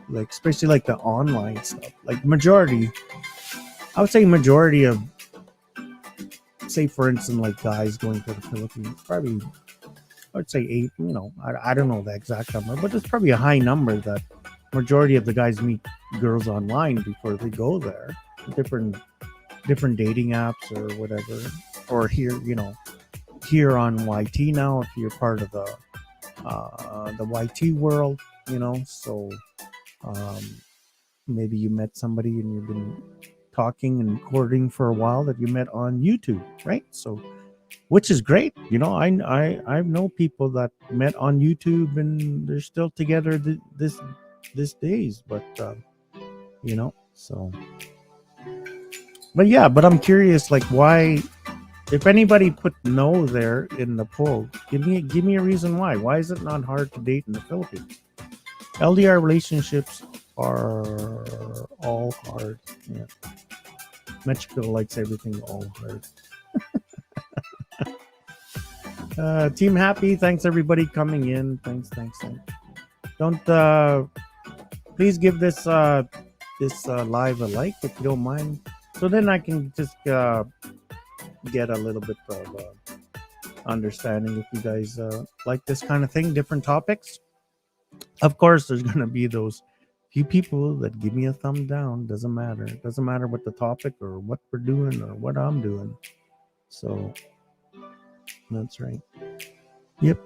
Speaker 2: like, especially like the online stuff. Like I would say majority of, say for instance, like guys going to the Philippines, probably I would say 8. I don't know the exact number, but it's probably a high number that majority of the guys meet girls online before they go there. Different dating apps or whatever, or here on YT now, if you're part of the YT world, so maybe you met somebody and you've been talking and courting for a while that you met on YouTube, right? So, which is great. I know people that met on YouTube and they're still together this days, but so. But yeah, but I'm curious, like, why, if anybody put no there in the poll, give me a reason why. Why is it not hard to date in the Philippines? LDR relationships are all hard. Yeah. Mexico likes everything all hard. Team Happy, thanks everybody coming in. Thanks. Don't please give this live a like if you don't mind, so then I can just get a little bit of understanding if you guys like this kind of thing, different topics. Of course, there's gonna be those few people that give me a thumb down. Doesn't matter. It doesn't matter what the topic or what we're doing or what I'm doing. So that's right. Yep.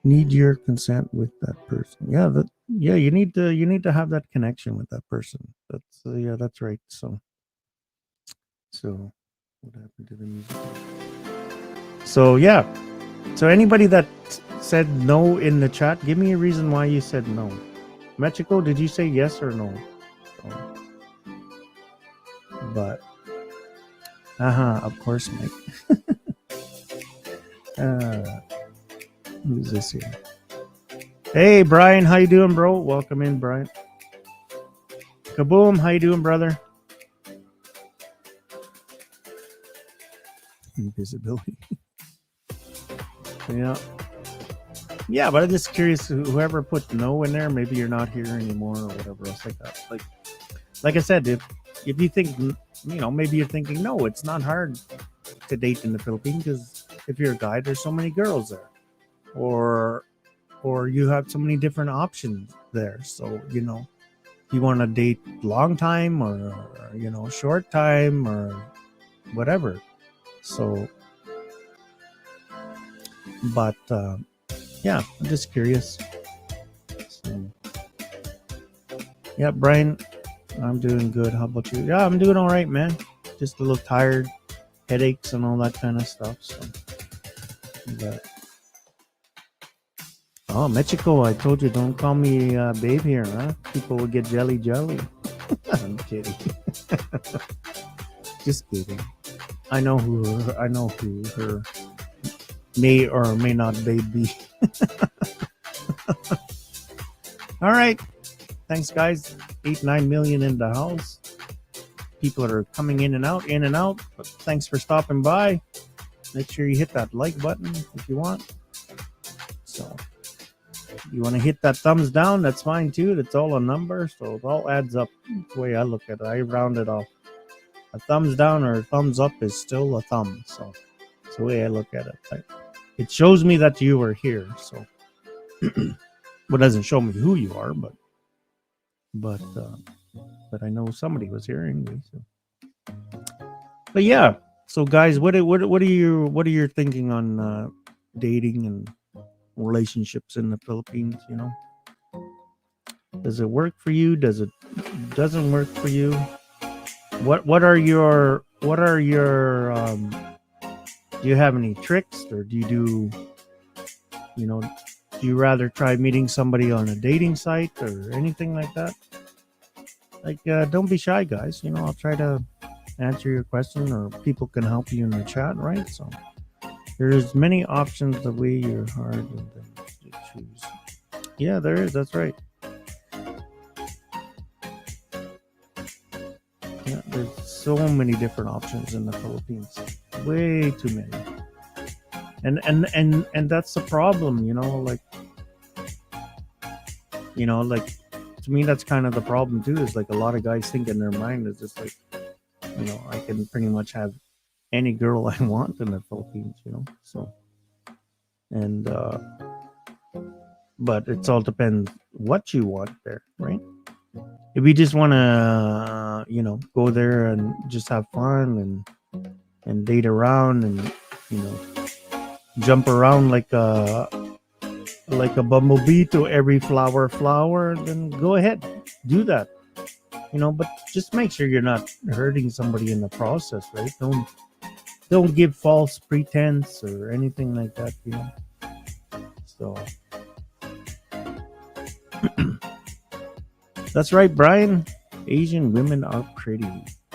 Speaker 2: Need your consent with that person. Yeah, you need to have that connection with that person. That's right. So what happened to the music? So yeah. So anybody that said no in the chat, give me a reason why you said no. Mexico, did you say yes or no? But of course, Mike. Who's this here? Hey, Brian, how you doing, bro? Welcome in, Brian. Kaboom, how you doing, brother? Invisibility. Yeah, but I'm just curious, whoever put no in there, maybe you're not here anymore or whatever else like that. Like I said, if you think, maybe you're thinking, no, it's not hard to date in the Philippines, because if you're a guy, there's so many girls there, or you have so many different options there. So you want to date long time or short time or whatever. So, but yeah, I'm just curious. So, yeah, Brian, I'm doing good. How about you? Yeah, I'm doing all right, man. Just a little tired, headaches and all that kind of stuff. So, but oh, Mexico, I told you, don't call me babe here, huh? People will get jelly. I'm kidding. Just kidding. I know who her may or may not babe be. All right. Thanks, guys. 8-9 million in the house. People are coming in and out. But thanks for stopping by. Make sure you hit that like button if you want. So, if you want to hit that thumbs down, that's fine too. That's all a number, so it all adds up. That's the way I look at it. I round it off. a thumbs down or a thumbs up is still a thumb. So that's the way I look at it. It shows me that you are here. So it doesn't show me who you are, but I know somebody was here anyway. So. But yeah, so guys, what are your thinking on dating and relationships in the Philippines? You know, does it work for you? Does it doesn't work for you? What are your do you have any tricks, or do you rather try meeting somebody on a dating site or anything like that? Like, don't be shy, guys. You know, I'll try to answer your question, or people can help you in the chat, right? So there's many options the way you're hard and to choose. Yeah, there is. That's right. Yeah, there's so many different options in the Philippines. Way too many. And that's the problem, like to me that's kind of the problem too, is like a lot of guys think in their mind is just like, I can pretty much have any girl I want in the Philippines, so and but it's all depends what you want there, right? If you just want to go there and just have fun and date around and jump around like a bumblebee to every flower, then go ahead, do that, but just make sure you're not hurting somebody in the process, right? Don't give false pretense or anything like that, so that's right, Brian. Asian women are pretty.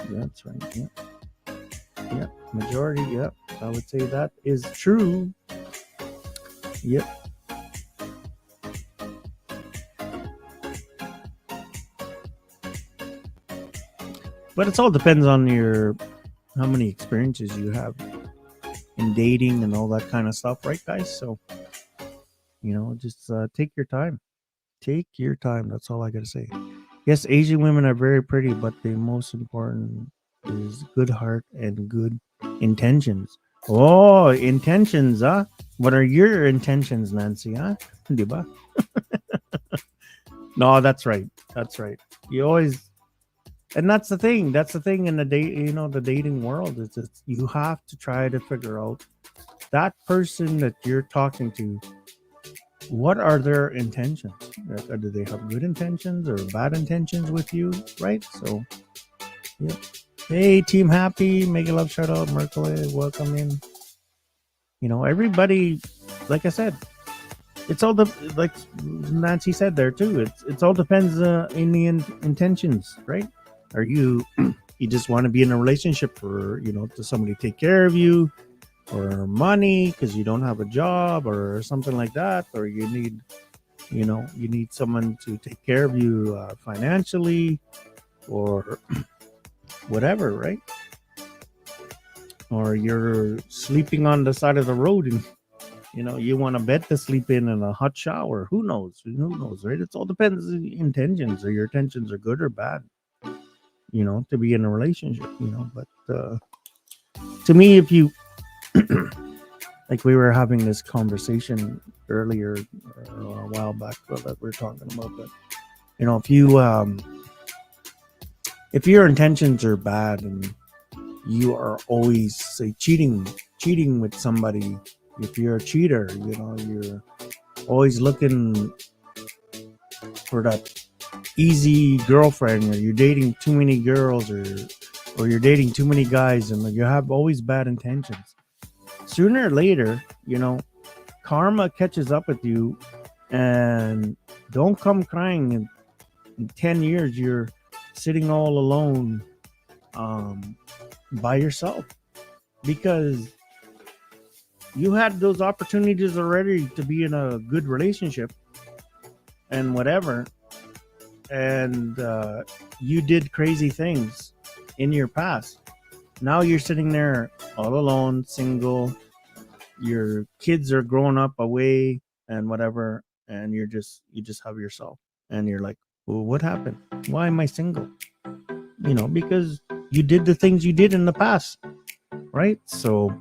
Speaker 2: That's right. Yeah, majority. Yeah, I would say that is true. Yep. But it all depends on how many experiences you have in dating and all that kind of stuff, right, guys? So, just take your time. Take your time. That's all I gotta say. Yes, Asian women are very pretty, but the most important is good heart and good intentions. Oh, intentions, huh? What are your intentions, Nancy, huh? Diba? No, that's right. That's right. You always, and that's the thing. That's the thing in the the dating world is that you have to try to figure out that person that you're talking to. What are their intentions? Do they have good intentions or bad intentions with you, right? So, yeah. Hey, Team Happy, Mega Love shout out, Merkel, welcome in. Everybody, like I said, it's all like Nancy said there too. It's all depends in the intentions, right? Are you just want to be in a relationship for to somebody take care of you, or money because you don't have a job or something like that, or you need you need someone to take care of you financially or whatever, right? Or you're sleeping on the side of the road and you want a bed to sleep in and a hot shower. Who knows, right? It all depends on the intentions, or your intentions are good or bad, to be in a relationship, but to me, if you like, we were having this conversation earlier a while back that we are talking about that, if your intentions are bad and you are always say cheating with somebody, if you're a cheater, you're always looking for that easy girlfriend, or you're dating too many girls, or you're dating too many guys, and you have always bad intentions, sooner or later, karma catches up with you, and don't come crying in 10 years you're sitting all alone by yourself, because you had those opportunities already to be in a good relationship and whatever, and you did crazy things in your past. Now you're sitting there all alone, single, your kids are growing up away and whatever, and you just have yourself, and you're like, well, what happened? Why am I single? Because you did the things you did in the past, right? So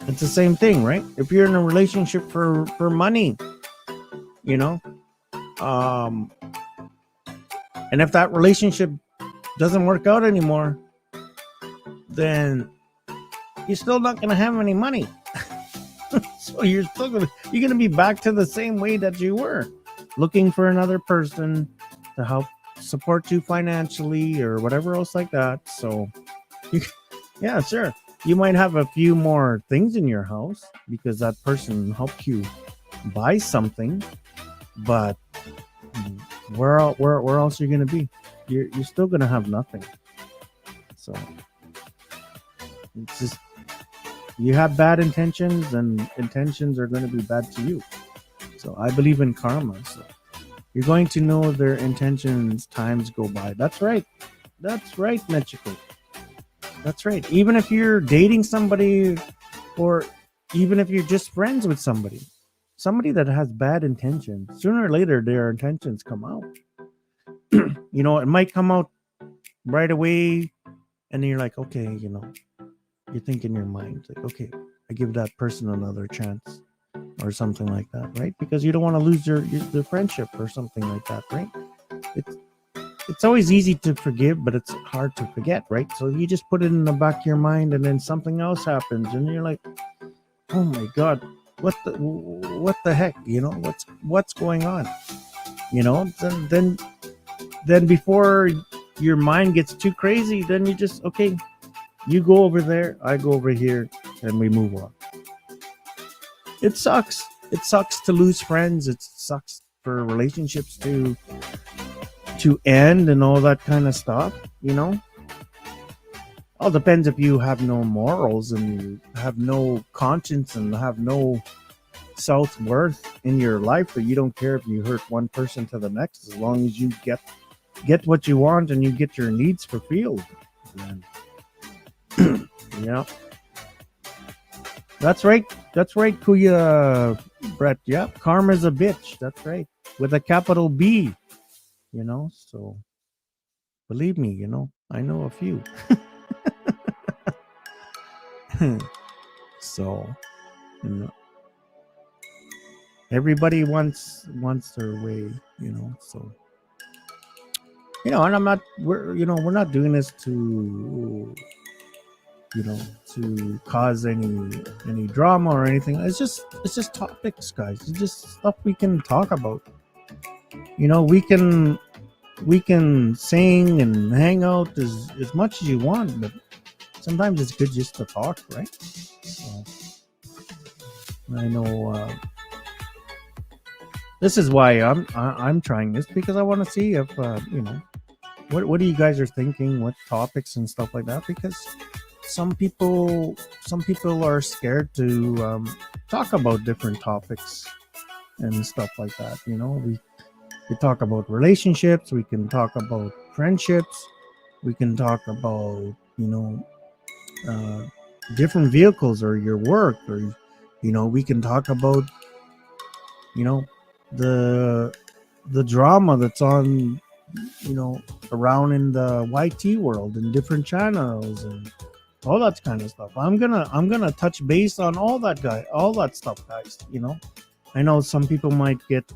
Speaker 2: it's the same thing, right? If you're in a relationship for money, you know, um, and if that relationship doesn't work out anymore, then you're still not going to have any money. So you're going to be back to the same way that you were, looking for another person to help support you financially or whatever else like that. So yeah, sure, you might have a few more things in your house because that person helped you buy something, but where else are you going to be? You're still going to have nothing. So it's just, you have bad intentions, and intentions are going to be bad to you. So I believe in karma. So you're going to know their intentions times go by. That's right. That's right, Mexico. That's right. Even if you're dating somebody, or even if you're just friends with somebody that has bad intentions, sooner or later their intentions come out. You know, it might come out right away, and then you're like, okay, you know, you think in your mind, like, okay, I give that person another chance or something like that, right? Because you don't want to lose their friendship or something like that, right? It's always easy to forgive, but it's hard to forget, right? So you just put it in the back of your mind, and then something else happens, and you're like, oh my God, what the heck, you know, what's going on, you know? Then before your mind gets too crazy, then you just, okay, you go over there, I go over here, and we move on. It sucks. It sucks to lose friends. It sucks for relationships to end and all that kind of stuff, you know? All depends if you have no morals and you have no conscience and have no self-worth in your life, but you don't care if you hurt one person to the next, as long as you get what you want and you get your needs fulfilled. Yeah. That's right, Kuya Brett. Yeah, karma's a bitch. That's right, with a capital B. You know, so believe me, you know, I know a few. So, you know, everybody wants their way, you know. So, you know, and we're not doing this to, you know, to cause any drama or anything. It's just topics, guys. It's just stuff we can talk about. You know, we can sing and hang out as much as you want, but sometimes it's good just to talk, right? So, I know this is why I'm trying this, because I want to see if you know, what do you guys are thinking, what topics and stuff like that, because some people are scared to talk about different topics and stuff like that. You know, we talk about relationships, we can talk about friendships, we can talk about, you know, different vehicles or your work, or, you know, we can talk about, you know, the drama that's on, you know, around in the YT world and different channels and all that kind of stuff. I'm gonna touch base on all that stuff, guys. You know, I know some people might get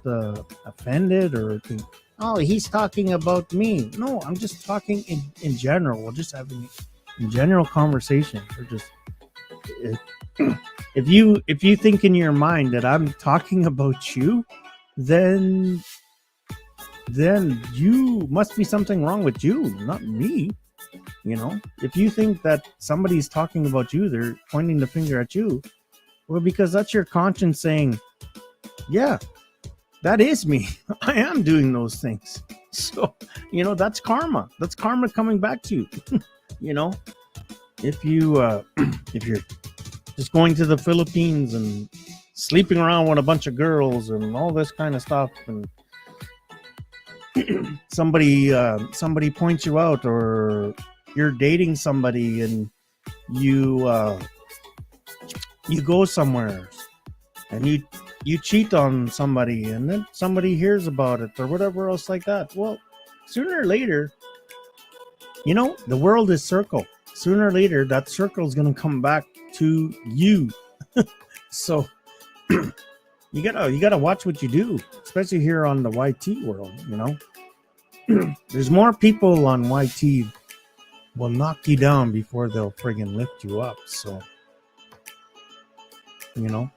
Speaker 2: offended or think, oh, he's talking about me. No, I'm just talking in general. We're just having in general conversation. We're just, if you think in your mind that I'm talking about you, then you must be something wrong with you, not me. You know, if you think that somebody's talking about you, they're pointing the finger at you, well, because that's your conscience saying, yeah, that is me. I am doing those things. So, you know, that's karma. That's karma coming back to you. You know, if you're just going to the Philippines and sleeping around with a bunch of girls and all this kind of stuff, and somebody points you out, or you're dating somebody and you go somewhere and you cheat on somebody, and then somebody hears about it or whatever else like that, well, sooner or later You know, the world is circle. Sooner or later, that circle is going to come back to you. So you gotta watch what you do, especially here on the YT world. You know, there's more people on YT will knock you down before they'll friggin' lift you up. So you know,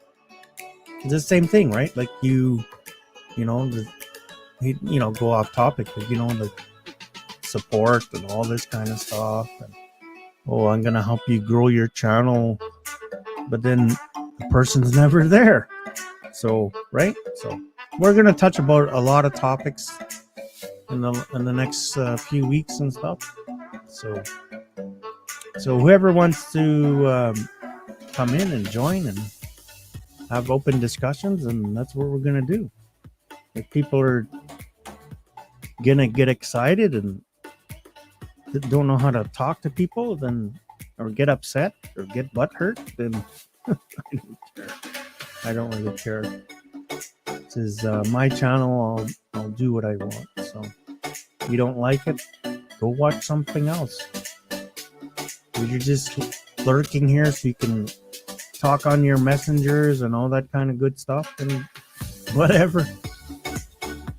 Speaker 2: it's the same thing, right? Like you know, go off topic, but you know, the support and all this kind of stuff. And, oh, I'm gonna help you grow your channel, but then the person's never there. So, right? So, we're gonna touch about a lot of topics in the next few weeks and stuff. So whoever wants to come in and join and have open discussions, and that's what we're gonna do. If people are gonna get excited and don't know how to talk to people, then or get upset or get butthurt, then I don't really care. This is my channel. I'll do what I want. So if you don't like it, go watch something else. If you're just lurking here so you can talk on your messengers and all that kind of good stuff, and whatever.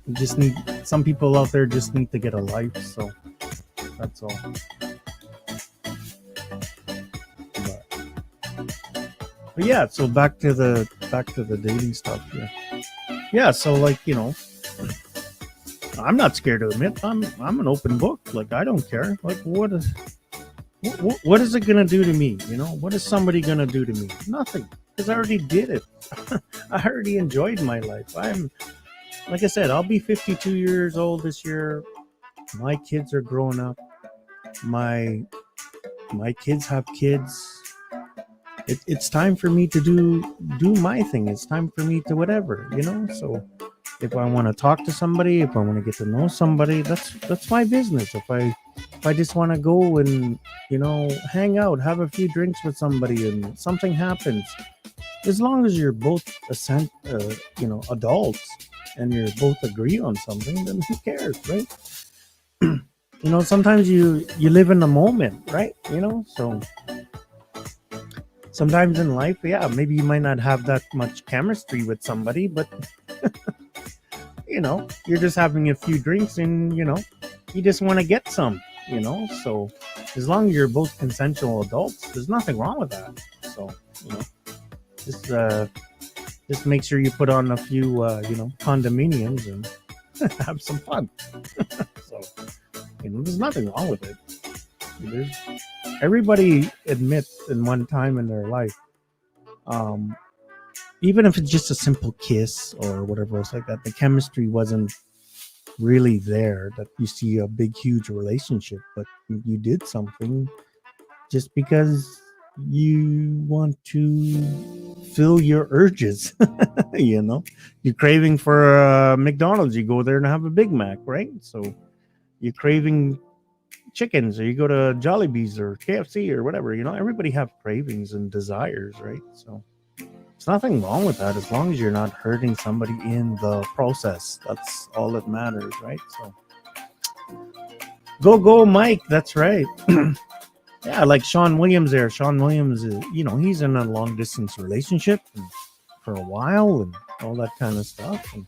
Speaker 2: You just need, some people out there just need to get a life. So that's all. But yeah, so back to the dating stuff here. Yeah, so like, you know, I'm not scared to admit I'm an open book. Like, I don't care. Like, what is it gonna do to me? You know, what is somebody gonna do to me? Nothing, because I already did it. I already enjoyed my life. Like I said, I'll be 52 years old this year. My kids are growing up. My kids have kids. It's time for me to do my thing. It's time for me to whatever, you know. So if I want to talk to somebody, if I want to get to know somebody, that's my business. If I just want to go and, you know, hang out, have a few drinks with somebody, and something happens, as long as you're both adults and you both agree on something, then who cares, right? You know, sometimes you live in the moment, right? You know, so sometimes in life, yeah, maybe you might not have that much chemistry with somebody, but you know, you're just having a few drinks and, you know, you just want to get some, you know. So as long as you're both consensual adults, there's nothing wrong with that. So, you know, just make sure you put on a few condominiums and have some fun. So, you know, there's nothing wrong with it. Everybody admits in one time in their life, even if it's just a simple kiss or whatever else like that, the chemistry wasn't really there, that you see a big huge relationship, but you did something just because you want to fill your urges. You know, you're craving for McDonald's, you go there and have a Big Mac, right? So you're craving chicken, so you go to Jollibee's or KFC or whatever. You know, everybody have cravings and desires, right? So there's nothing wrong with that, as long as you're not hurting somebody in the process. That's all that matters, right? So go Mike, that's right. Yeah, like Sean Williams there. Sean Williams is, you know, he's in a long distance relationship for a while and all that kind of stuff. And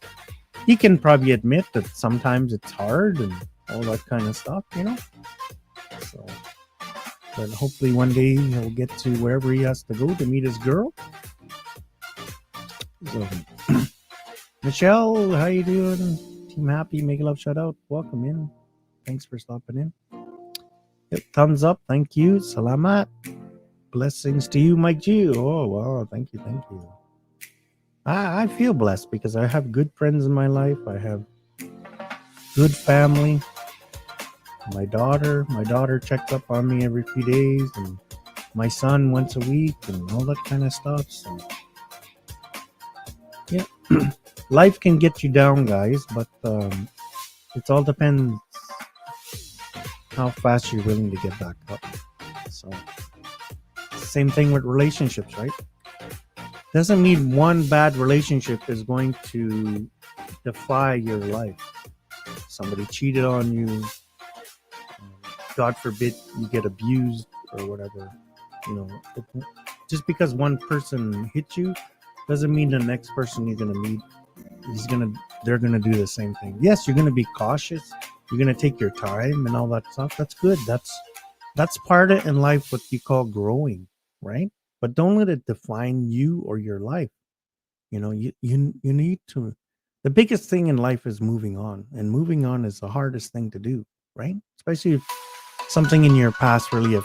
Speaker 2: he can probably admit that sometimes it's hard and all that kind of stuff, you know. So, but hopefully one day he'll get to wherever he has to go to meet his girl. So, Michelle, how you doing? Team Happy, make a love shout out. Welcome in. Thanks for stopping in. Yep, thumbs up. Thank you. Salamat. Blessings to you, Mike G. Oh, wow. Thank you. I feel blessed because I have good friends in my life. I have good family. My daughter checks up on me every few days, and my son once a week, and all that kind of stuff. So, yeah, life can get you down, guys, but it all depends how fast you're willing to get back up. So, same thing with relationships, right? Doesn't mean one bad relationship is going to defy your life. Somebody cheated on you, God forbid you get abused or whatever, just because one person hit you doesn't mean the next person you're gonna meet they're gonna do the same thing. Yes, you're gonna be cautious. You're gonna take your time and all that stuff. That's good. That's part of in life what you call growing, right? But don't let it define you or your life. You need to. The biggest thing in life is moving on, and moving on is the hardest thing to do, right? Especially if something in your past really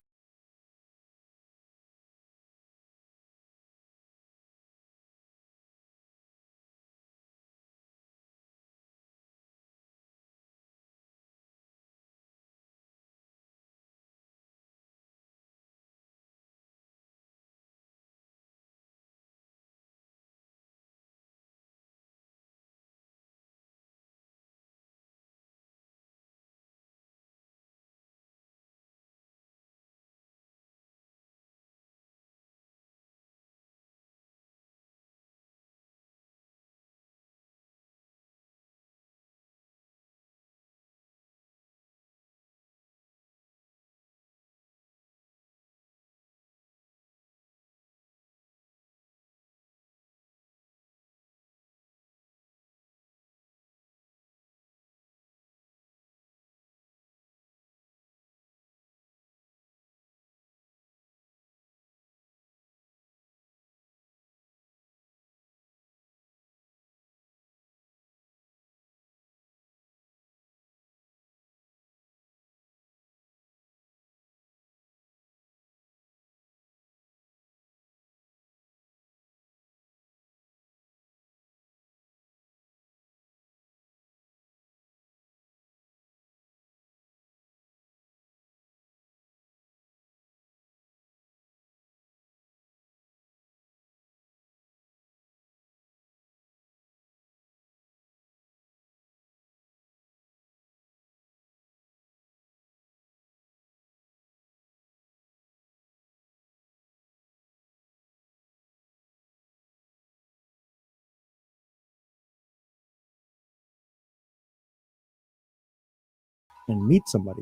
Speaker 2: and meet somebody,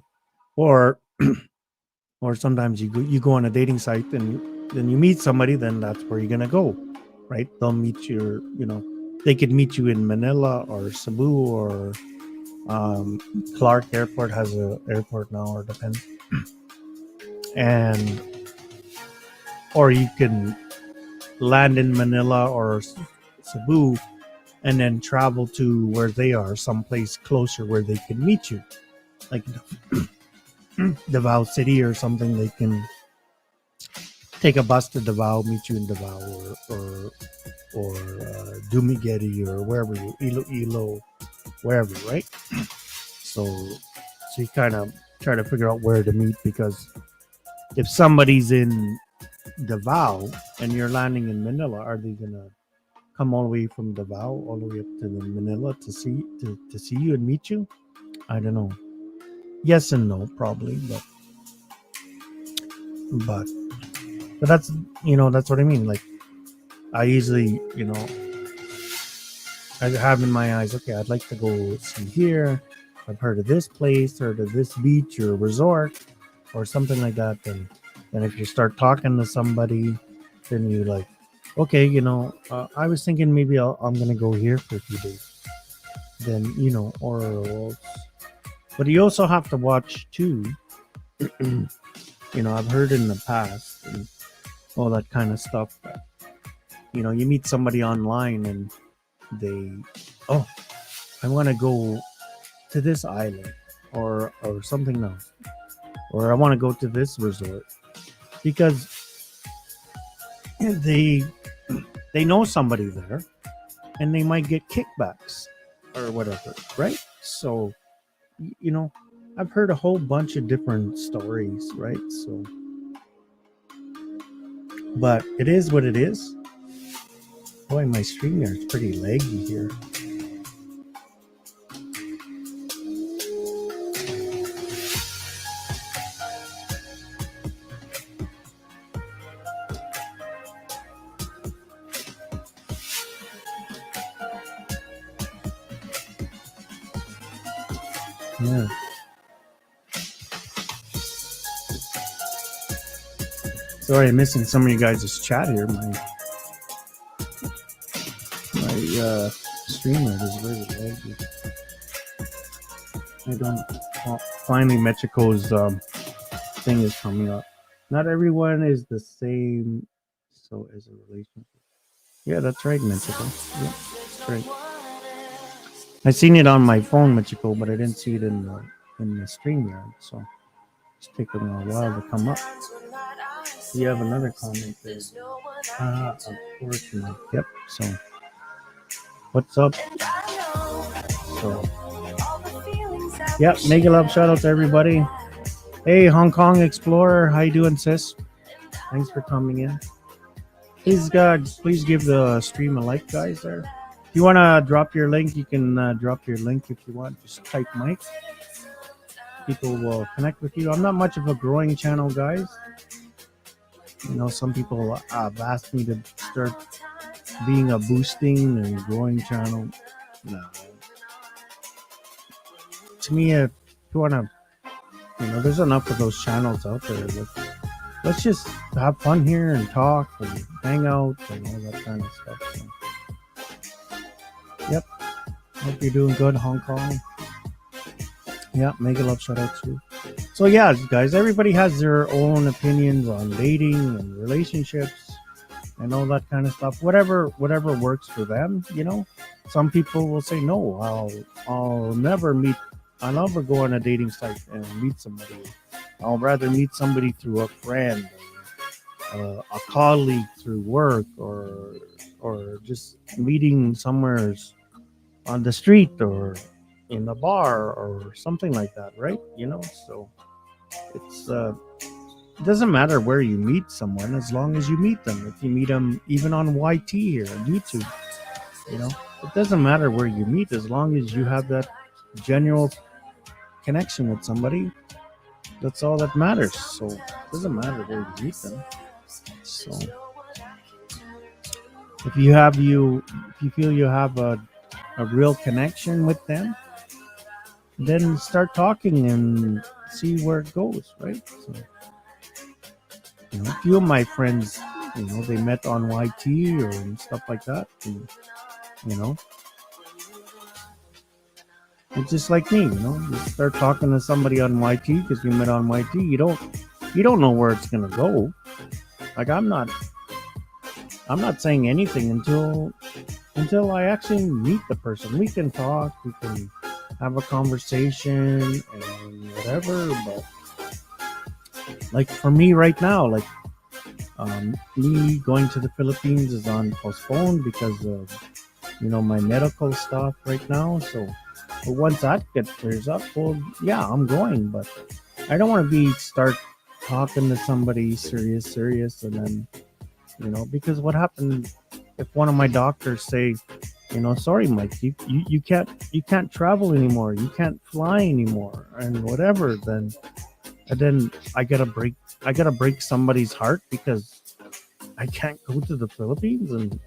Speaker 2: or or sometimes you go on a dating site and then you meet somebody, then that's where you're gonna go, right? They'll meet they could meet you in Manila or Cebu or Clark Airport has a airport now, or depends, and or you can land in Manila or Cebu and then travel to where they are, someplace closer where they can meet you, like Davao City or something. They can take a bus to Davao, meet you in Davao, or Dumaguete or wherever Iloilo, wherever, right? So you kind of try to figure out where to meet, because if somebody's in Davao and you're landing in Manila, are they gonna come all the way from Davao all the way up to the Manila to see you and meet you? I don't know. Yes and no, probably, but that's what I mean. Like, I usually, I have in my eyes, okay, I'd like to go see here. I've heard of this place, heard of this beach or resort or something like that. Then if you start talking to somebody, then you like, okay, I was thinking maybe I'm going to go here for a few days. Then, but you also have to watch too. I've heard in the past and all that kind of stuff that, you meet somebody online and they, oh, I want to go to this island or something else, or I want to go to this resort, because they know somebody there and they might get kickbacks or whatever, right? So, I've heard a whole bunch of different stories, right? So, but it is what it is. Boy, my stream here is pretty laggy here. Yeah. Sorry, I'm missing some of you guys' chat here. My streamer is very laggy. I don't. Oh, finally, Mexico's thing is coming up. Not everyone is the same. So, as a relationship. Yeah, that's right, Mexico. Yeah, that's right. I seen it on my phone, Mexico, but I didn't see it in the stream yard. So it's taking a while to come up. You have another comment there. Of course, Mike. Yep. So, what's up? So, yep. Mega love shout out to everybody. Hey, Hong Kong Explorer, how you doing, sis? Thanks for coming in. Please, please give the stream a like, guys. There. If you want to drop your link, you can drop your link if you want. Just type Mike. People will connect with you. I'm not much of a growing channel, guys. You know, some people have asked me to start being a boosting and growing channel. No. To me, if you want to, you know, there's enough of those channels out there. Let's just have fun here and talk and hang out and all that kind of stuff. So. Yep. Hope you're doing good, Hong Kong. Yeah, mega love shout out to you. So yeah, guys, everybody has their own opinions on dating and relationships and all that kind of stuff. Whatever works for them, you know. Some people will say, no, I'll never go on a dating site and meet somebody. I'll rather meet somebody through a friend, a colleague through work, or just meeting somewhere on the street or in the bar or something like that, right? You know, so it doesn't matter where you meet someone as long as you meet them. If you meet them even on YT here on YouTube, you know, it doesn't matter where you meet as long as you have that genuine connection with somebody. That's all that matters. So it doesn't matter where you meet them. So if you feel you have a real connection with them, then start talking and see where it goes, right? So, you know, a few of my friends, you know, they met on YT or stuff like that, and, you know, it's just like me, you know, you start talking to somebody on YT because you met on YT, you don't know where it's gonna go. Like I'm not saying anything until I actually meet the person. We can talk, we can have a conversation and whatever, but like for me right now, like me going to the Philippines is on postponed because of, you know, my medical stuff right now. So but once that clears up, well, yeah, I'm going, but I don't want to start talking to somebody serious, and then, you know, because what happened if one of my doctors say, you know, sorry, Mike, you can't travel anymore, you can't fly anymore, and whatever, then I gotta break somebody's heart because I can't go to the Philippines and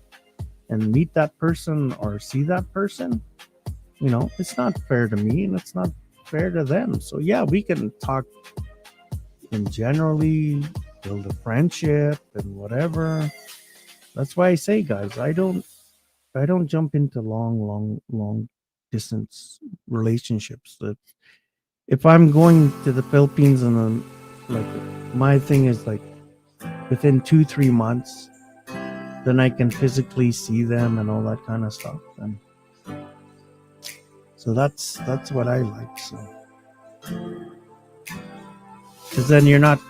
Speaker 2: meet that person or see that person. You know, it's not fair to me and it's not fair to them. So yeah, we can talk and generally build a friendship and whatever. That's why I say, guys, I don't jump into long distance relationships. If I'm going to the Philippines and like my thing is like within 2-3 months, then I can physically see them and all that kind of stuff. And so that's what I like. So because then you're not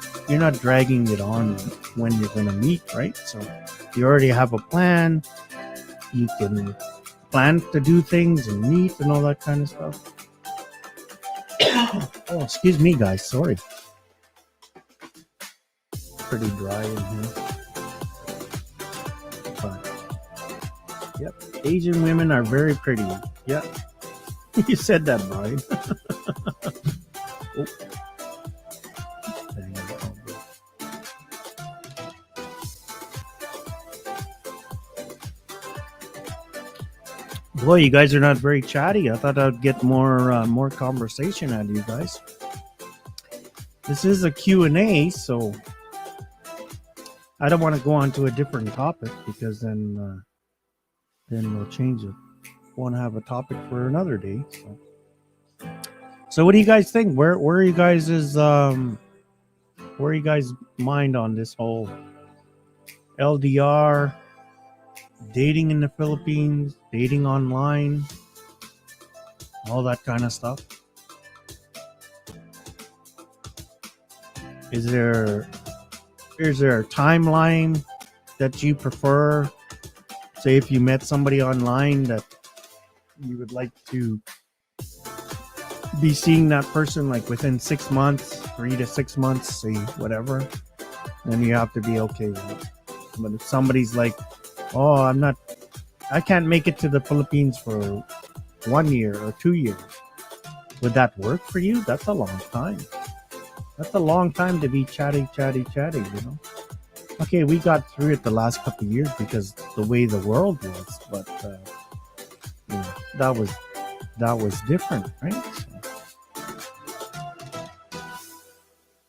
Speaker 2: dragging it on when you're gonna meet, right? So you already have a plan. You can plan to do things and meet and all that kind of stuff. Oh, excuse me, guys. Sorry. Pretty dry in here. But, yep. Asian women are very pretty. Yep. You said that, Brian. Oh. Boy, you guys are not very chatty. I thought I'd get more conversation out of you guys. This is a Q&A, so I don't want to go on to a different topic because then we'll change it. Want to have a topic for another day. So what do you guys think? Where are you guys where are you guys mind on this whole LDR, dating in the Philippines, dating online, all that kind of stuff? Is there a timeline that you prefer? Say if you met somebody online that you would like to be seeing that person like within 6 months, 3 to 6 months, say whatever, then you have to be okay with it. But if somebody's like, oh, I can't make it to the Philippines for 1 year or 2 years, would that work for you? That's a long time. That's a long time to be chatty, Okay, we got through it the last couple of years because the way the world was, but that was different, right?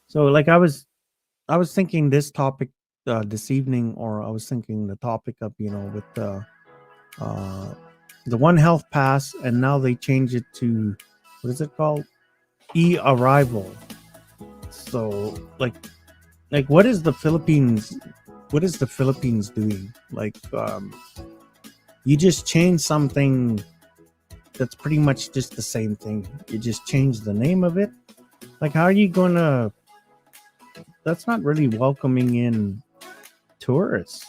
Speaker 2: So like I was thinking this topic this evening, or I was thinking the topic of with the One Health Pass, and now they change it to, what is it called? E-Arrival. So like what is the Philippines doing? Like you just change something that's pretty much just the same thing. You just change the name of it. Like how are you gonna, that's not really welcoming in tourists.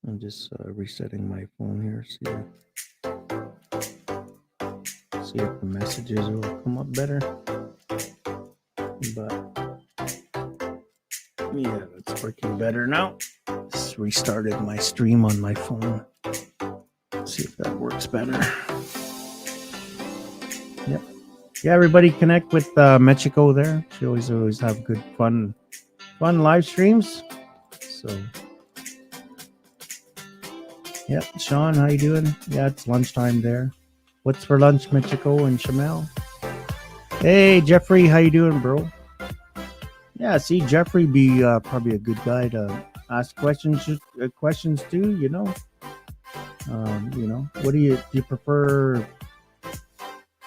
Speaker 2: I'm just resetting my phone here. See if the messages will come up better. But yeah, it's working better now. Just restarted my stream on my phone. See if that works better. Yep. Yeah, everybody connect with Mexico there. She always have good fun live streams. So yeah, Sean, how you doing? Yeah, it's lunchtime there. What's for lunch, Mexico and Shamel? Hey, Jeffrey, how you doing, bro? Yeah, see, Jeffrey be probably a good guy to ask questions too. What do you prefer?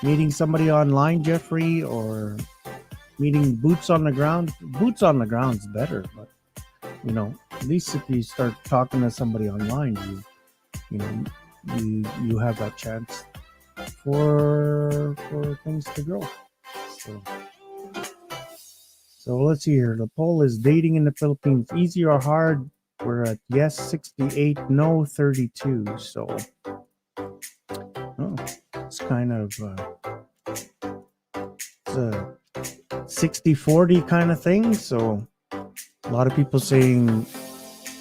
Speaker 2: Meeting somebody online, Jeffrey, or meeting boots on the ground? Boots on the ground's better, but at least if you start talking to somebody online, you have that chance for things to grow. So let's see here. The poll is dating in the Philippines, easy or hard? We're at yes 68, no 32. So it's kind of it's a 60-40 kind of thing. So a lot of people saying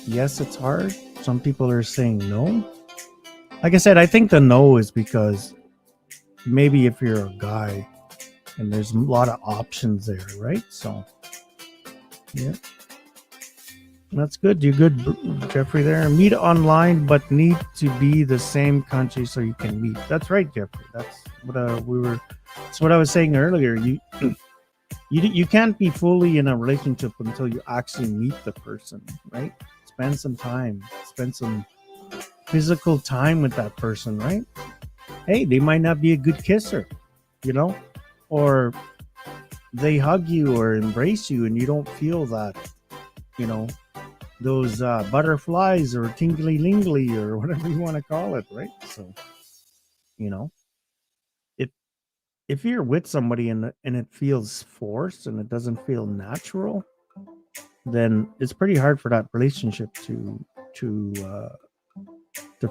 Speaker 2: yes, it's hard. Some people are saying no. Like I said, I think the no is because maybe if you're a guy and there's a lot of options there, right? So yeah, that's good. You're good, Jeffrey. There, meet online, but need to be the same country so you can meet. That's right, Jeffrey. That's what That's what I was saying earlier. You can't be fully in a relationship until you actually meet the person, right? Spend some time, spend some physical time with that person, right? Hey, they might not be a good kisser, or they hug you or embrace you and you don't feel that, those butterflies or tingly lingly or whatever you want to call it, right? So, if you're with somebody and it feels forced and it doesn't feel natural, then it's pretty hard for that relationship to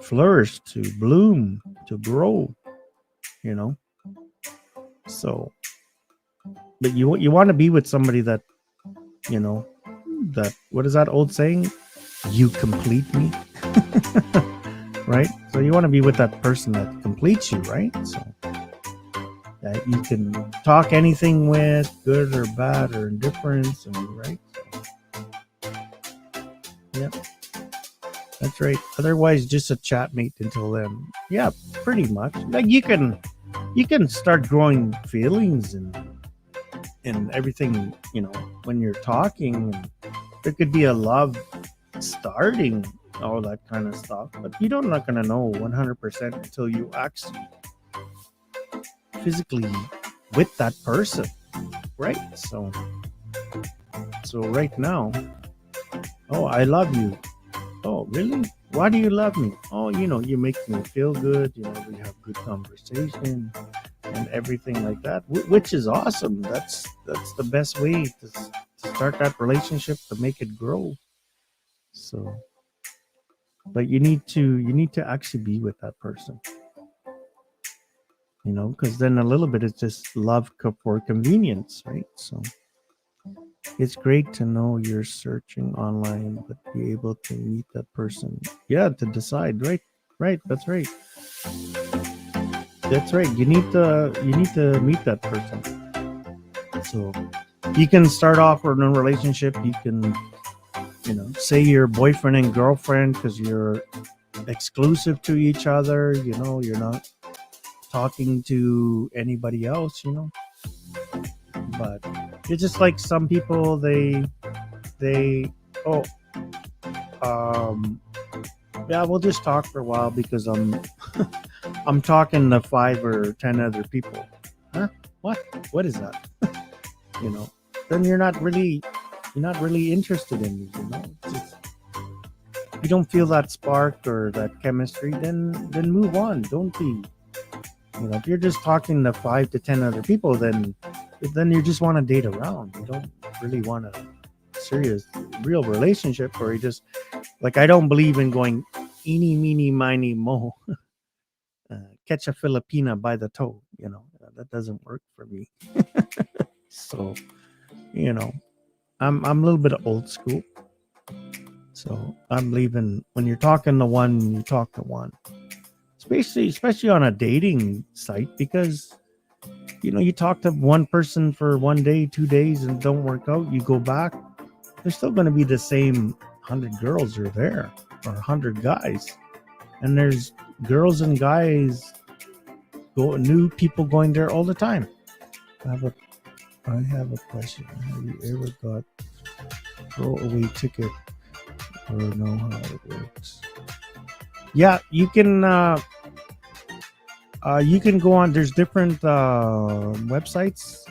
Speaker 2: flourish, to bloom, to grow, So, but you want to be with somebody that, that, what is that old saying? You complete me, right? So you want to be with that person that completes you, right? So that you can talk anything with, good or bad or indifference, and right. So, yeah, that's right. Otherwise, just a chat mate until then. Yeah, pretty much. Like you can start growing feelings and everything, when you're talking. And there could be a love starting, all that kind of stuff, but you're not gonna know 100% until you actually physically with that person, right? So right now, oh, I love you. Oh, really? Why do you love me? Oh, you make me feel good. We have good conversation and everything like that, which is awesome. That's the best way to start that relationship, to make it grow. So, but you need to actually be with that person, because then a little bit it's just love for convenience, right? So it's great to know you're searching online, but be able to meet that person. Yeah, to decide, right. That's right. That's right. You need to meet that person. So you can start off in a relationship. You can, say you're boyfriend and girlfriend because you're exclusive to each other. You're not talking to anybody else. But it's just like some people, yeah, we'll just talk for a while because I'm talking to 5 or 10 other people. Huh? What is that? Then you're not really interested in me. Just, if you don't feel that spark or that chemistry, then move on. Don't be, if you're just talking to 5 to 10 other people, then you just want to date around. You don't really want a serious, real relationship, or you just, like, I don't believe in going eeny, meeny, miny, mo. Catch a Filipina by the toe. That doesn't work for me. So, I'm a little bit old school. So I'm leaving. When you're talking to one, you talk to one. Especially on a dating site, because you talk to one person for 1 day, 2 days, and don't work out. You go back. There's still going to be the same 100 girls are there, or 100 guys, and there's girls and guys, new people going there all the time. I have a question. Have you ever got throwaway ticket or know how it works? Yeah, you can go on. There's different websites.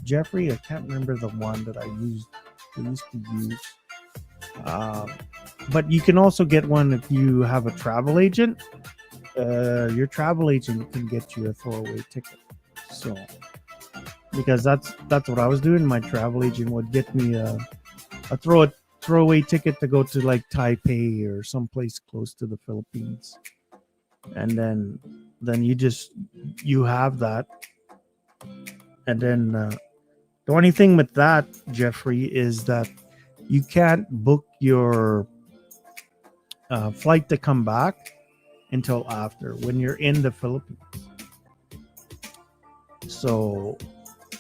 Speaker 2: Jeffrey, I can't remember the one that I used to use. But you can also get one if you have a travel agent. Your travel agent can get you a throwaway ticket. So because that's what I was doing. My travel agent would get me a throwaway ticket to go to like Taipei or someplace close to the Philippines, and then you have that, and then the only thing with that, Jeffrey, is that you can't book your flight to come back until after when you're in the Philippines. So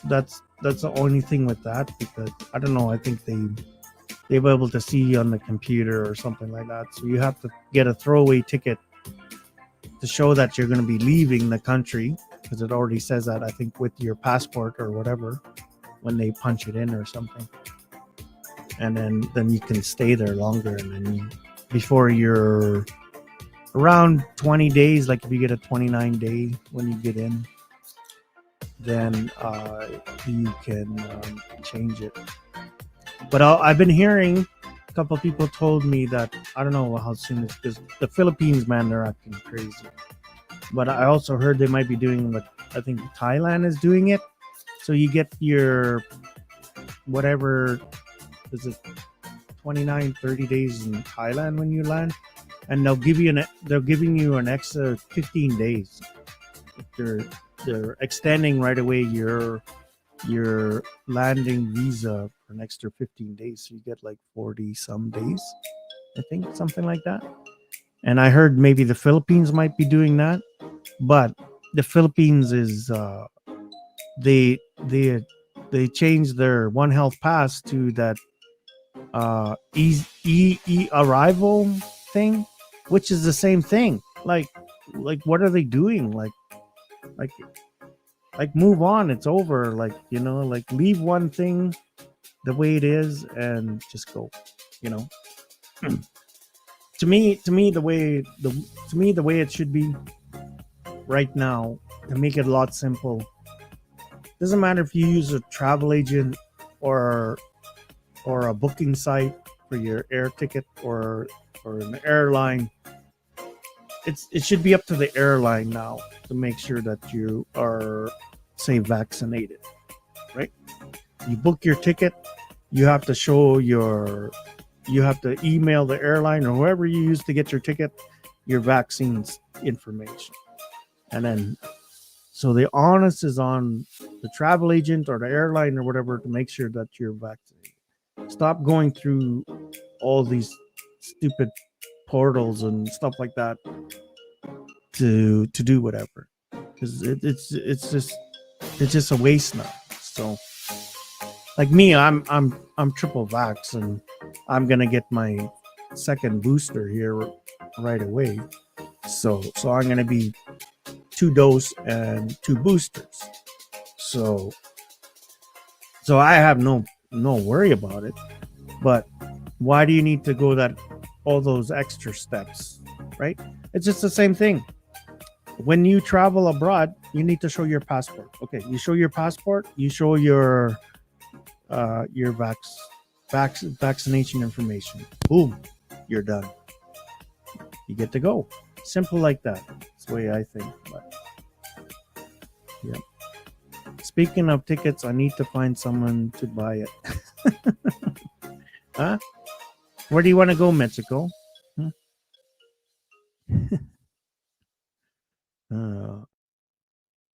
Speaker 2: that's the only thing with that, because I don't know. I think they were able to see you on the computer or something like that. So you have to get a throwaway ticket to show that you're going to be leaving the country, because it already says that, I think, with your passport or whatever when they punch it in or something. And then you can stay there longer, and then before you're around 20 days, like if you get a 29 day when you get in, then you can change it. But I've been hearing a couple of people told me that, I don't know how soon it's, because the Philippines, man, they're acting crazy. But I also heard they might be doing what I think Thailand is doing it. So you get your whatever, is it 29, 30 days in Thailand when you land, and they're giving you an extra 15 days. They're extending right away your landing visa for an extra 15 days, so you get like 40 some days, I think, something like that. And I heard maybe the Philippines might be doing that, but the Philippines is they changed their One Health Pass to that arrival thing, which is the same thing. Like what are they doing? Like move on, it's over. Like, like leave one thing the way it is and just go, to me the way it should be right now, to make it a lot simple. Doesn't matter if you use a travel agent or a booking site for your air ticket or an airline. It should be up to the airline now to make sure that you are, say, vaccinated, right? You book your ticket, you have to email the airline or whoever you use to get your ticket, your vaccines information. And then, so the onus is on the travel agent or the airline or whatever to make sure that you're vaccinated. Stop going through all these stupid portals and stuff like that to do whatever, because it's just a waste now. So like me, I'm triple vax, and I'm gonna get my second booster here right away. So I'm gonna be 2 dose and 2 boosters. So I have no worry about it. But why do you need to go all those extra steps, right? It's just the same thing. When you travel abroad, you need to show your passport. Okay, you show your passport, you show your vaccination information. Boom, you're done. You get to go. Simple like that. That's the way I think. But yeah. Speaking of tickets, I need to find someone to buy it. Huh? Where do you want to go, Mexico?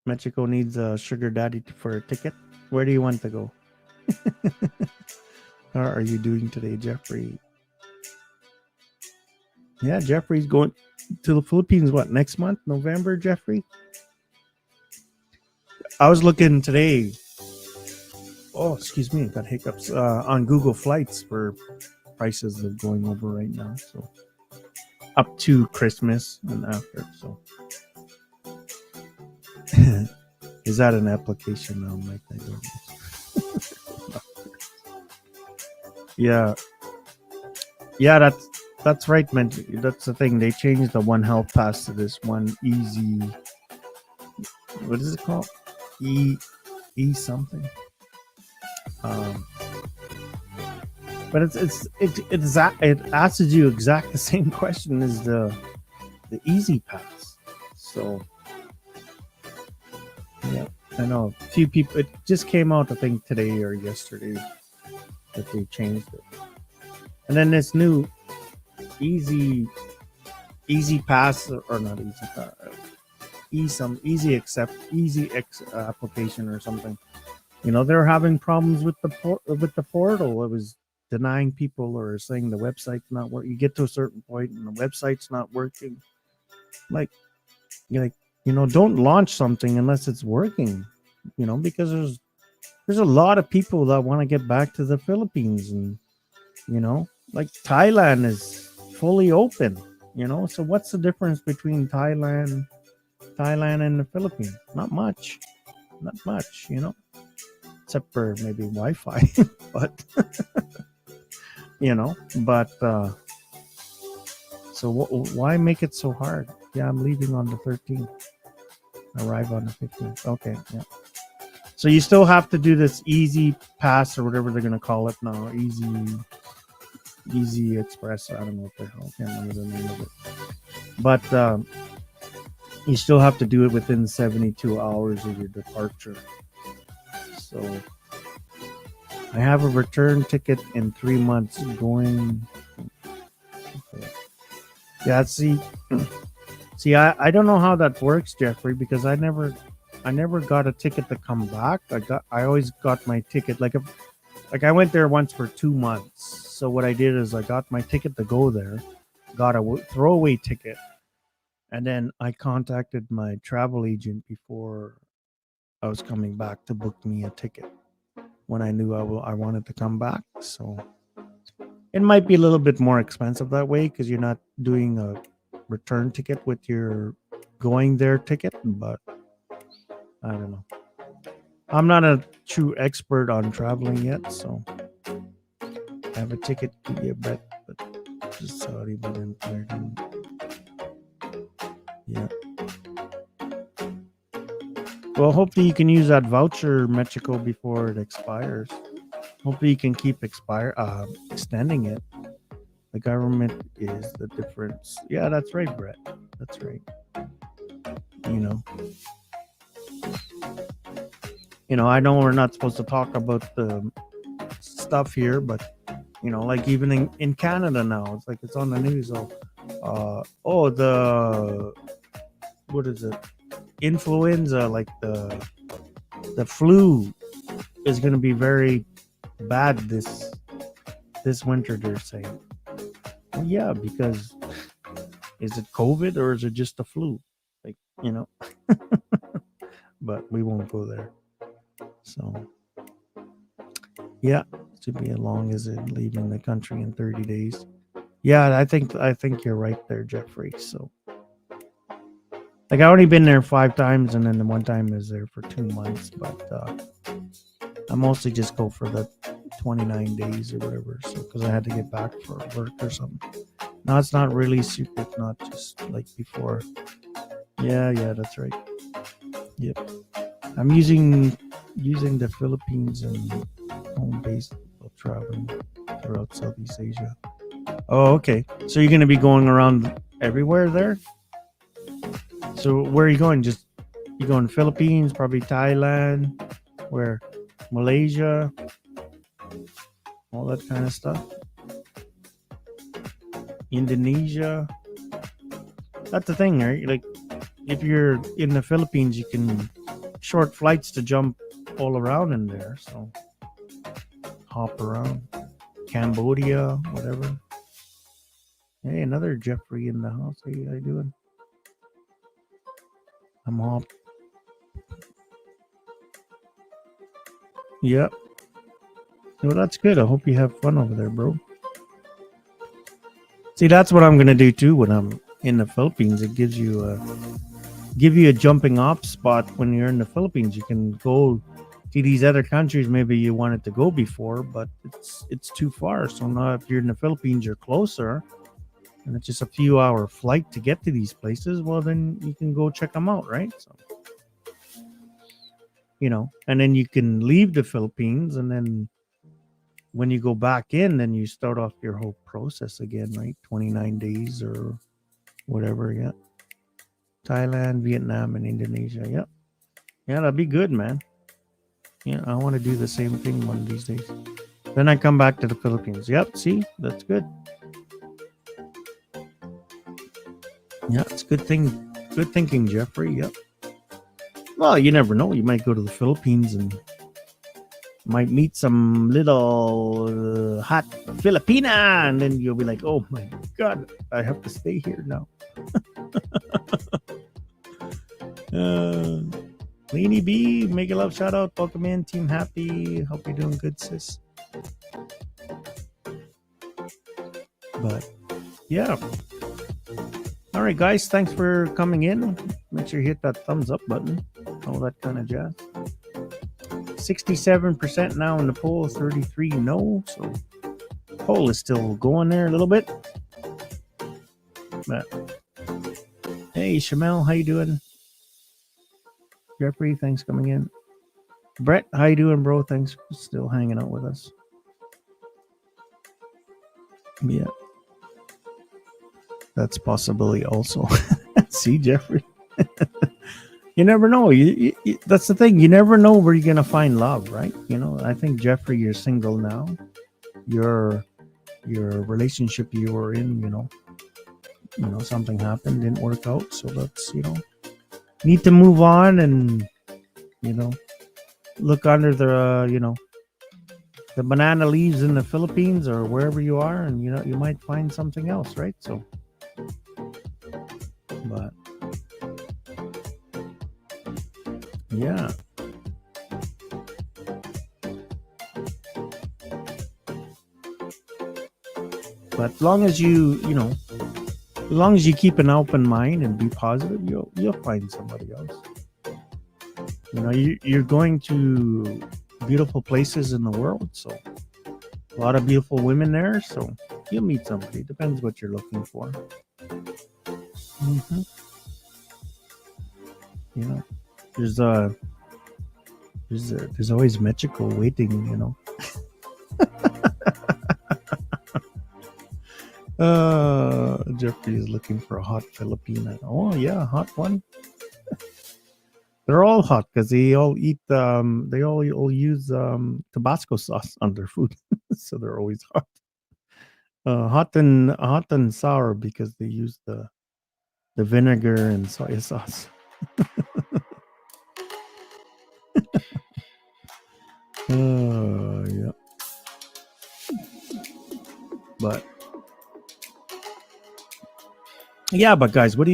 Speaker 2: Mexico needs a sugar daddy for a ticket. Where do you want to go? How are you doing today, Jeffrey? Yeah, Jeffrey's going to the Philippines, what, next month? November, Jeffrey? I was looking today. Oh, excuse me, got hiccups. On Google Flights for prices are going over right now. So up to Christmas and after. So is that an application now, Mike? I don't know. Yeah, that's right, man. That's the thing. They changed the One Health Pass to this One Easy. What is it called? E something. But it asks you exact the same question as the Easy Pass. So yeah, I know a few people. It just came out, I think, today or yesterday that they changed it. And then this new easy pass or not easy pass, easy X application or something. You know, they're having problems with the portal. It was denying people or saying the website's not working. You get to a certain point and the website's not working. Like, you're like, don't launch something unless it's working. Because there's a lot of people that want to get back to the Philippines, and like Thailand is fully open. So what's the difference between Thailand and the Philippines? Not much. Except for maybe Wi-Fi. but so why make it so hard? Yeah, I'm leaving on the 13th. Arrive on the 15th. Okay, yeah. So you still have to do this easy pass or whatever they're gonna call it now. Easy Express. I don't know what the hell. I can't remember the name of it. But you still have to do it within 72 hours of your departure. So I have a return ticket in 3 months going. Okay. Yeah, see, I don't know how that works, Jeffrey, because I never got a ticket to come back. I always got my ticket like I went there once for 2 months. So what I did is I got my ticket to go there, got a throwaway ticket, and then I contacted my travel agent before I was coming back to book me a ticket when I knew I wanted to come back. So it might be a little bit more expensive that way because you're not doing a return ticket with your going there ticket, but I don't know. I'm not a true expert on traveling yet, so I have a ticket to get back, but just sorry, but then yeah. Well, hopefully you can use that voucher, Mexico, before it expires. Hopefully you can keep extending it. The government is the difference. Yeah, that's right, Brett. That's right. I know we're not supposed to talk about the stuff here, but like even in Canada now, it's like it's on the news. The what is it? Influenza, like the flu is going to be very bad this winter, they're saying. Well, yeah, because is it COVID or is it just the flu? Like, but we won't go there. So yeah, it should be as long as it leaving the country in 30 days. Yeah, I think you're right there, Jeffrey. So like I only been there 5 times, and then the one time I was there for 2 months, but I mostly just go for the 29 days or whatever. So because I had to get back for work or something. No, it's not really super. It's not just like before. Yeah, that's right. Yep. I'm using the Philippines and home base while traveling throughout Southeast Asia. Oh, okay. So you're gonna be going around everywhere there? So where are you going? You going Philippines, probably Thailand, where Malaysia, all that kind of stuff. Indonesia. That's the thing, right? Like if you're in the Philippines, you can short flights to jump all around in there. So hop around. Cambodia, whatever. Hey, another Jeffrey in the house. How you doing? I'm hop. Yep. Well, that's good. I hope you have fun over there, bro. See, that's what I'm gonna do too when I'm in the Philippines. It gives you a jumping off spot when you're in the Philippines. You can go to these other countries maybe you wanted to go before, but it's too far. So now if you're in the Philippines, you're closer, and it's just a few hour flight to get to these places. Well, then you can go check them out, right? So and then you can leave the Philippines, and then when you go back in, then you start off your whole process again, right? 29 days or whatever. Yeah. Thailand, Vietnam, and Indonesia. Yep. Yeah, that'd be good, man. Yeah, I want to do the same thing one of these days. Then I come back to the Philippines. Yep, see, that's good. Yeah, it's good thing. Good thinking, Jeffrey. Yep. Well, you never know. You might go to the Philippines and might meet some little hot Filipina, and then you'll be like, "Oh my God, I have to stay here now." Leany B, make a love shout out. Welcome in, Team Happy. Hope you're doing good, sis. But yeah. All right, guys. Thanks for coming in. Make sure you hit that thumbs up button. All that kind of jazz. 67% now in the poll, 33 no. So poll is still going there a little bit. But hey, Shamel, how you doing? Jeffrey, thanks for coming in. Brett, how you doing, bro? Thanks for still hanging out with us. Yeah. That's possibility also. See, Jeffrey. You never know. That's the thing. You never know where you're gonna find love, right? You know, I think Jeffrey, you're single now. Your relationship you were in, you know, something happened, didn't work out. So that's, need to move on and, look under the, the banana leaves in the Philippines or wherever you are, and you might find something else, right? So, but yeah. But as long as as long as you keep an open mind and be positive, you'll find somebody else. You're going to beautiful places in the world, so a lot of beautiful women there. So you'll meet somebody. Depends what you're looking for. Mm-hmm. There's always Mexico waiting. Jeffrey is looking for a hot Filipina. Oh yeah, hot one. They're all hot because they all eat. They all use Tabasco sauce on their food, so they're always hot. Hot and sour because they use the vinegar and soy sauce. Yeah. But yeah, but guys, what are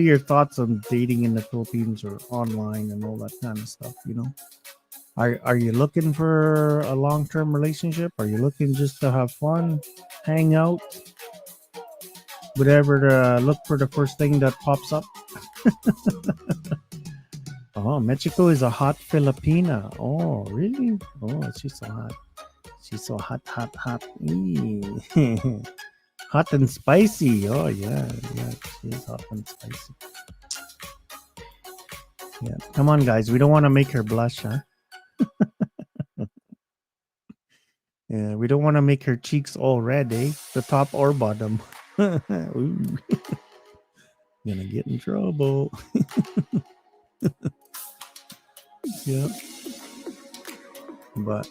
Speaker 2: your thoughts on dating in the Philippines or online and all that kind of stuff? Are you looking for a long-term relationship? Are you looking just to have fun, hang out, whatever? Look for the first thing that pops up. Oh, Mexico is a hot Filipina. Oh, really? Oh, she's so hot. She's so hot. Hot and spicy. Oh, yeah. She's hot and spicy. Yeah. Come on, guys. We don't want to make her blush, huh? Yeah, we don't want to make her cheeks all red, eh? The top or bottom. Ooh. Gonna get in trouble. Yeah. But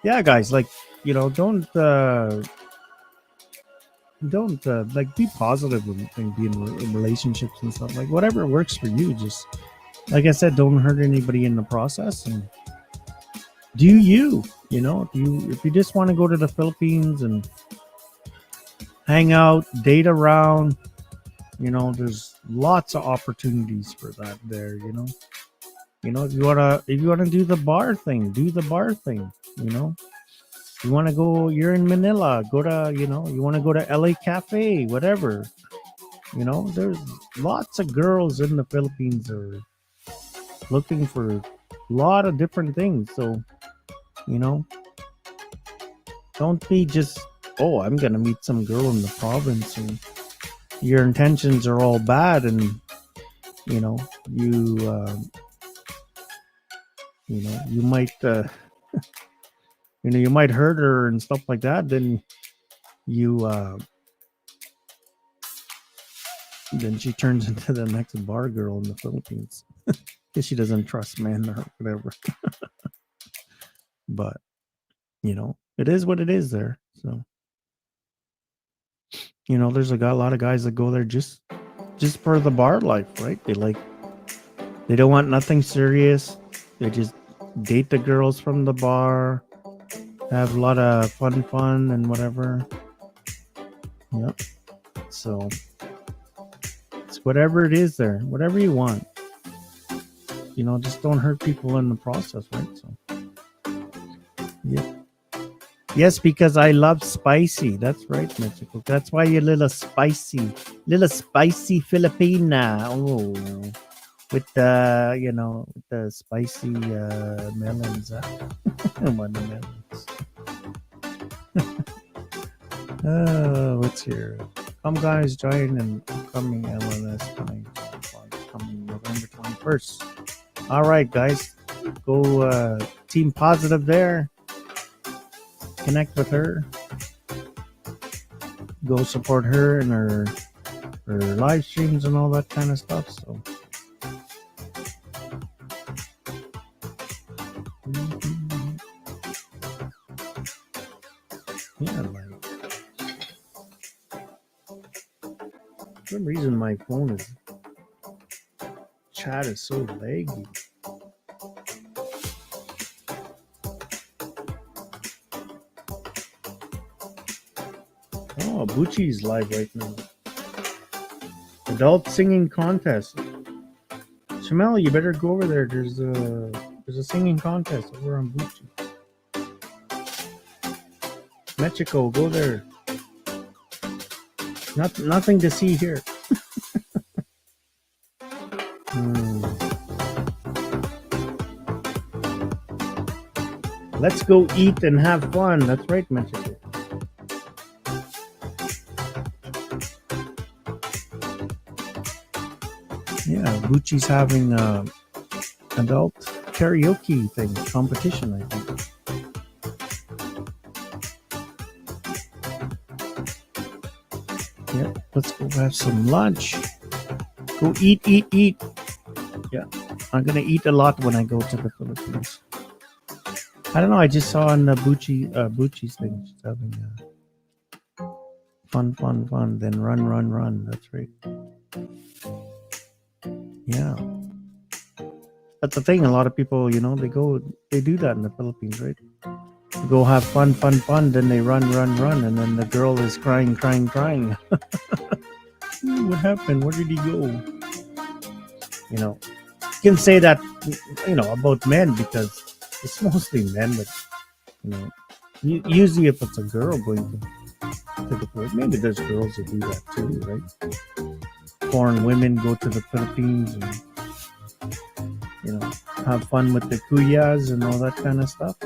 Speaker 2: yeah, guys, like, don't like be positive and be in relationships and stuff. Like whatever works for you, just like I said, don't hurt anybody in the process and do you. If you just want to go to the Philippines and hang out, date around, there's lots of opportunities for that there. If you wanna do the bar thing, do the bar thing. You want to go, you're in Manila, go to, you want to go to LA Cafe, whatever. There's lots of girls in the Philippines are looking for a lot of different things. So, don't be just, oh, I'm going to meet some girl in the province and your intentions are all bad and, you might, you might hurt her and stuff like that. Then you Then she turns into the next bar girl in the Philippines because she doesn't trust men or whatever. But you know, it is what it is there. So you know, there's a lot of guys that go there just for the bar life, right? They don't want nothing serious. They just date the girls from the bar, have a lot of fun and whatever. Yep. So it's whatever it is there, whatever you want. You know, just don't hurt people in the process, right? So, yeah. Yes, because I love spicy. That's right, Mexico. That's why you're little spicy Filipina. Oh, with the with the spicy melons, watermelons. What's here? Come guys, join and coming LLS coming November 21st. All right, guys, go Team Positive there. Connect with her. Go support her and her live streams and all that kind of stuff. So. Yeah, like for some reason my phone chat is so laggy. Oh, Bucci's live right now. Adult singing contest. Shamel, you better go over there. There's a singing contest over on Bucci. Mexico, go there. Nothing to see here. Let's go eat and have fun. That's right, Mexico. Yeah, Bucci's having adult karaoke thing competition, I think. Yeah, let's go have some lunch. Go eat. Yeah, I'm gonna eat a lot when I go to the Philippines. I don't know. I just saw on the Bucci's thing. She's having fun. Then run. That's right. Yeah. That's the thing. A lot of people, they do that in the Philippines, right? They go have fun. Then they run. And then the girl is crying. What happened? Where did he go? You can say that, about men because it's mostly men, but, usually if it's a girl going to the Philippines, maybe there's girls who do that too, right? Foreign women go to the Philippines and, have fun with the kuyas and all that kind of stuff.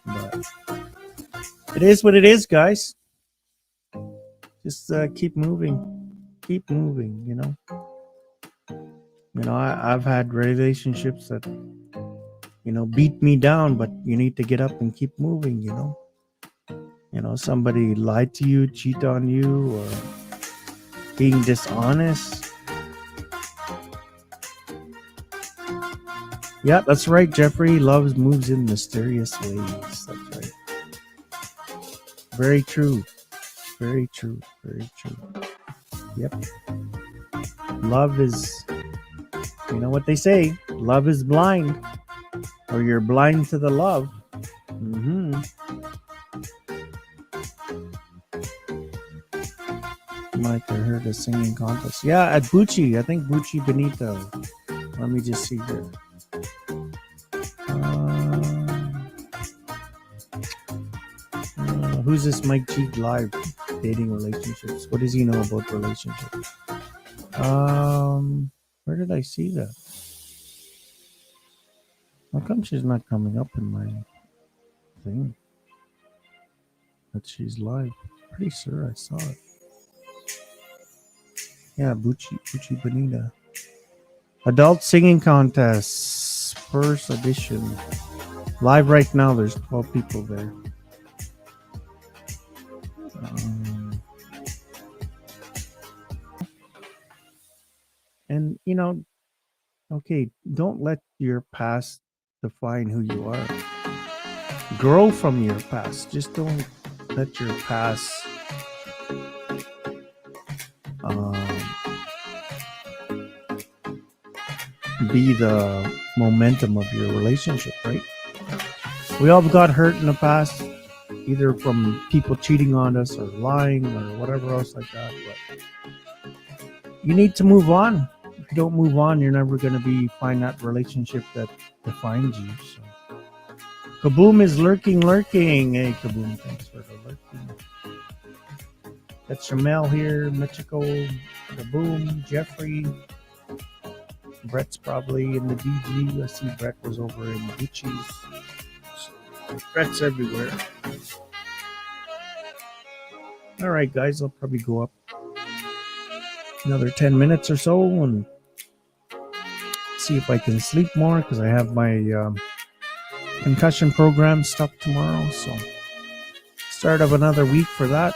Speaker 2: But it is what it is, guys. Just keep moving, I've had relationships that, beat me down, but you need to get up and keep moving, somebody lied to you, cheat on you, or being dishonest. Yeah, that's right, Jeffrey. Love moves in mysterious ways. That's right. Very true. Yep. Love is, you know what they say, love is blind, or you're blind to the love. Might have heard a singing contest. Yeah, at Bucci. I think Bucci Benito. Let me just see here. Who's this Mike G live dating relationships? What does he know about relationships? Where did I see that? How come she's not coming up in my thing? But she's live. Pretty sure I saw it. Yeah, Bucci Bonita. Adult singing contest, first edition. Live right now, there's 12 people there. you know, okay, don't let your past define who you are. Grow from your past. Just don't let your past um, be the momentum of your relationship, right? We all got hurt in the past, either from people cheating on us or lying or whatever else like that. But you need to move on. If you don't move on, you're never going to find that relationship that defines you. So, Kaboom is lurking. Hey, Kaboom, thanks for the lurking. That's Shamel here, Michiko, Kaboom, Jeffrey. Brett's probably in the DG. I see Brett was over in Gucci's. So, Brett's everywhere. All right, guys, I'll probably go up another 10 minutes or so and see if I can sleep more because I have my concussion program stuff tomorrow. So, start of another week for that.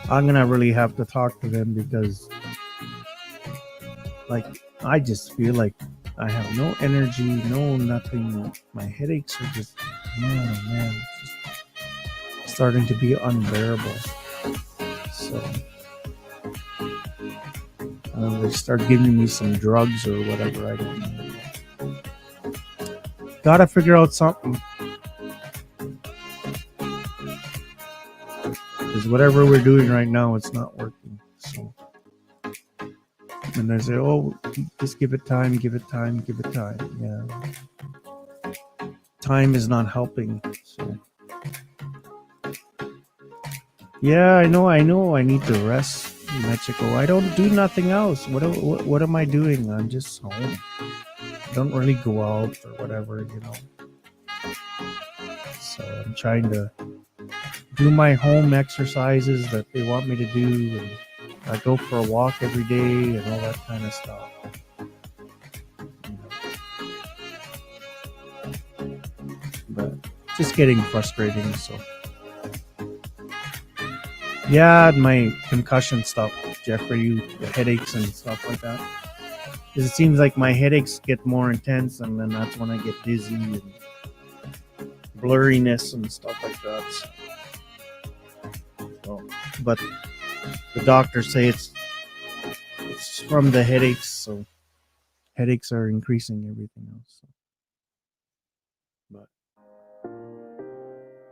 Speaker 2: I'm going to really have to talk to them because, like, I just feel like I have no energy, no nothing. My headaches are just, man, just starting to be unbearable. So they start giving me some drugs or whatever. I don't know. Gotta figure out something. Because whatever we're doing right now, it's not working. So. And they say, oh, just give it time. Yeah. Time is not helping. So. Yeah, I know. I need to rest in Mexico. I don't do nothing else. What am I doing? I'm just home. I don't really go out or whatever, you know. So I'm trying to do my home exercises that they want me to do. And I go for a walk every day and all that kind of stuff. But just getting frustrating. So. Yeah, my concussion stuff, Jeffrey, the headaches and stuff like that. Because it seems like my headaches get more intense, and then that's when I get dizzy and blurriness and stuff like that. So, but the doctors say it's from the headaches, so headaches are increasing everything else. So. But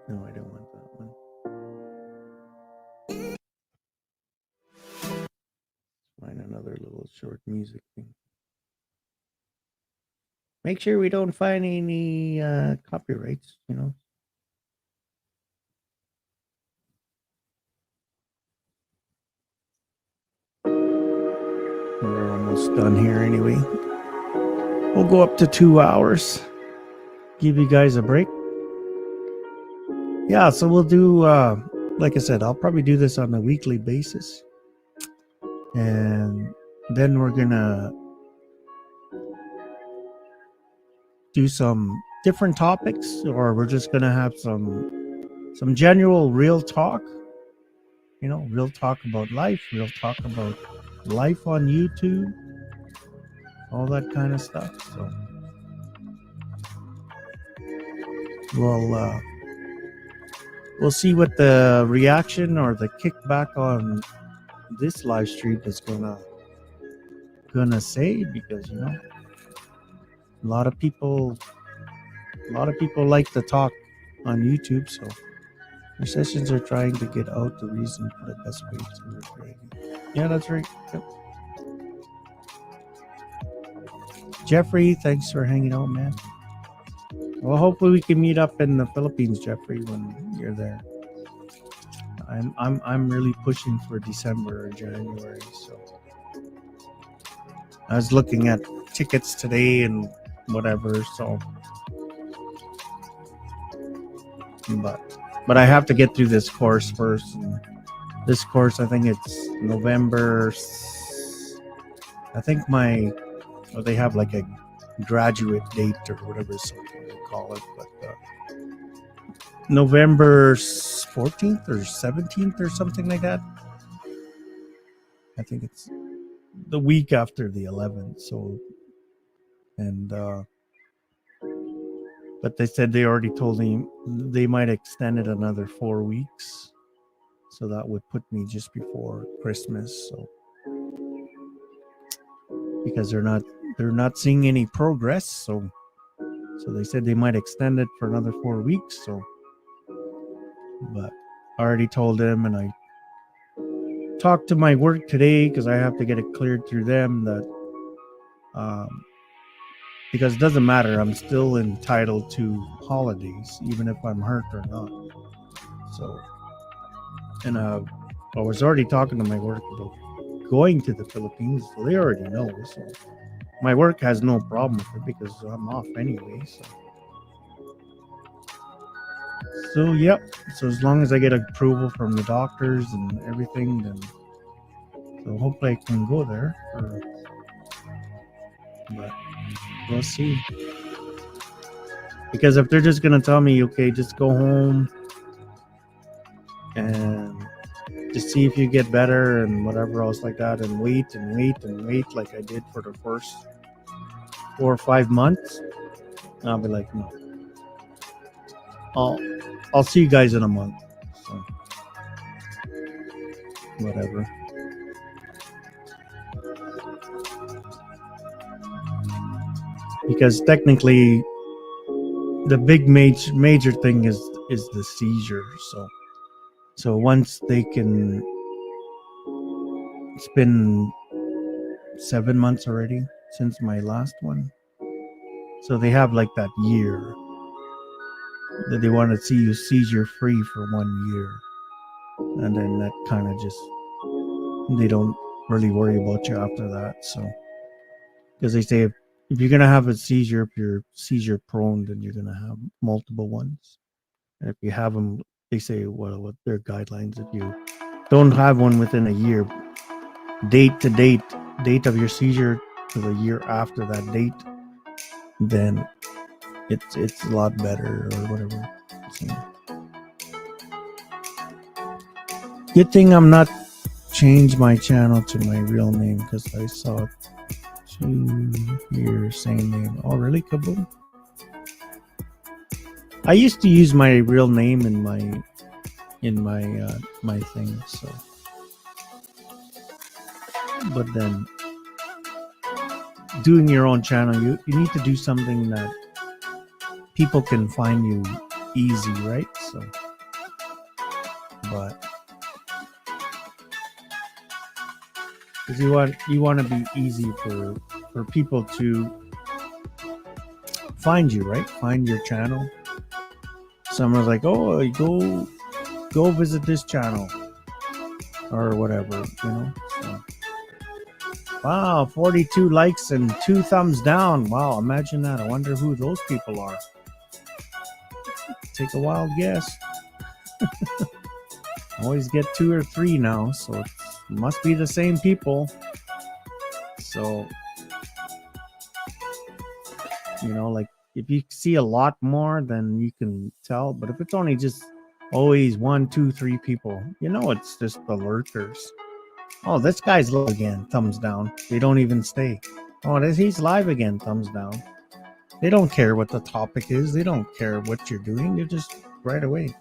Speaker 2: no, I don't want that one. Find another little short music thing. Make sure we don't find any copyrights, you know. We're almost done here anyway. We'll go up to 2 hours. Give you guys a break. Yeah, so we'll do, like I said, I'll probably do this on a weekly basis. And then we're going to do some different topics, or we're just going to have some general real talk. You know, real talk about life, real talk about life on YouTube, all that kind of stuff. So we'll see what the reaction or the kickback on this live stream is gonna say, because you know a lot of people like to talk on YouTube, so our sessions are trying to get out the reason for the best way to recreate. Yeah, that's right. Yep. Jeffrey, thanks for hanging out, man. Well, hopefully we can meet up in the Philippines, Jeffrey, when you're there. I'm really pushing for December or January, so I was looking at tickets today and whatever, so but I have to get through this course first. And this course, I think it's November. I think they have like a graduate date or whatever, something they call it, but November 14th or 17th or something like that. I think it's the week after the 11th. So, and but they said they already told me they might extend it another 4 weeks. So that would put me just before Christmas. So because they're not seeing any progress. So they said they might extend it for another 4 weeks. So, but I already told them, and I talked to my work today because I have to get it cleared through them that because it doesn't matter, I'm still entitled to holidays even if I'm hurt or not. So, and I was already talking to my work about going to the Philippines. So they already know. So my work has no problem with it because I'm off anyway. So yep. So as long as I get approval from the doctors and everything, then so hopefully I can go there. But we'll see. Because if they're just gonna tell me, okay, just go home and just see if you get better and whatever else like that, and wait like I did for the first 4 or 5 months, I'll be like, no, I'll see you guys in a month. So whatever. Because technically the big major thing is the seizure. So once they can, it's been 7 months already since my last one. So they have like that year that they want to see you seizure free for 1 year. And then that kind of just, they don't really worry about you after that. So, because they say if you're going to have a seizure, if you're seizure prone, then you're going to have multiple ones. And if you have them, they say, well, what their guidelines, if you don't have one within a year, date of your seizure to the year after that date, then it's a lot better or whatever. So, good thing I'm not changed my channel to my real name because I saw 2 here same name. Oh really, Kaboom? I used to use my real name in my my thing, so but then doing your own channel, you need to do something that people can find you easy, right? So but because you want to be easy for people to find you, right? Find your channel. Someone's like, oh, go visit this channel or whatever, you know. So, wow, 42 likes and 2 thumbs down. Wow, imagine that. I wonder who those people are. Take a wild guess. Always get 2 or 3 now, so it must be the same people. So, you know, like if you see a lot more, then you can tell. But if it's only just always 1, 2, 3 people, you know, it's just the lurkers. Oh, this guy's live again. Thumbs down. They don't even stay. Oh, he's live again. Thumbs down. They don't care what the topic is. They don't care what you're doing. They're just right away.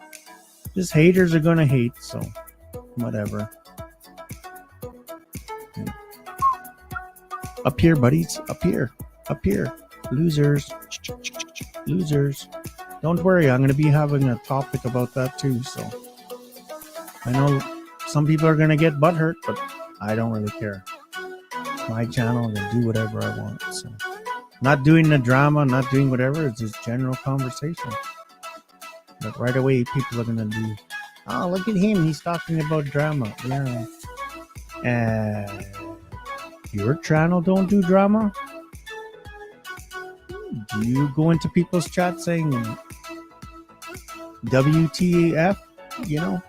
Speaker 2: Just haters are gonna hate. So whatever. Up here, buddies. Up here. Up here. Losers. Losers. Don't worry. I'm gonna be having a topic about that too. So I know some people are gonna get butthurt, but I don't really care. It's my channel. I'm gonna do whatever I want. So not doing the drama, not doing whatever. It's just general conversation. But right away, people are gonna do. Oh, look at him. He's talking about drama. Yeah. Your channel don't do drama? Do you go into people's chat saying WTF? You know?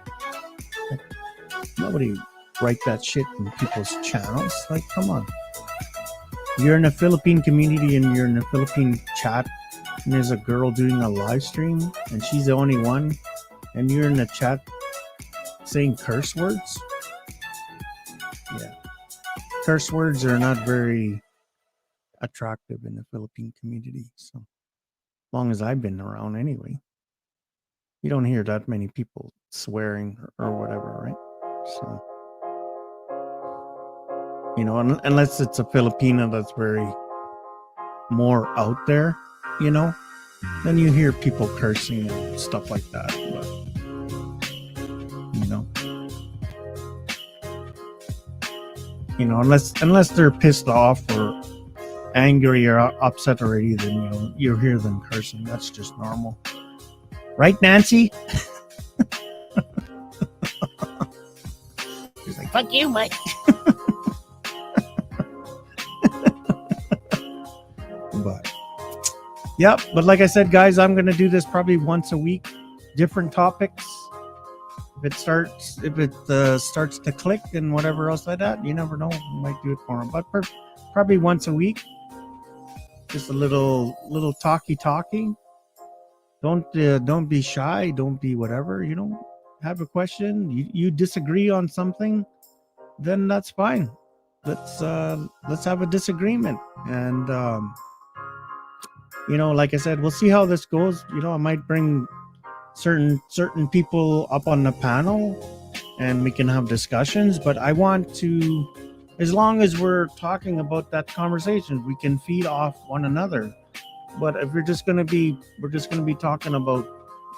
Speaker 2: Nobody write that shit in people's channels. Like, come on. You're in a Philippine community and you're in a Philippine chat and there's a girl doing a live stream and she's the only one and you're in the chat saying curse words? Yeah. curse words are not very attractive in the Philippine community. So, as long as I've been around, anyway, you don't hear that many people swearing or whatever, right? So, unless it's a Filipino that's very more out there, then you hear people cursing and stuff like that. But, unless they're pissed off or angry or upset already, then you hear them cursing. That's just normal, right, Nancy? He's like, "Fuck you, Mike." But like I said, guys, I'm gonna do this probably once a week, different topics. If it starts to click and whatever else like that, you never know, we might do it for them. But probably once a week, just a little talky. Don't be shy. Don't be whatever. Have a question. You disagree on something, then that's fine. Let's have a disagreement. And like I said, we'll see how this goes. I might bring certain people up on the panel and we can have discussions, but I want to, as long as we're talking about that conversation, we can feed off one another. But if we're just going to be talking about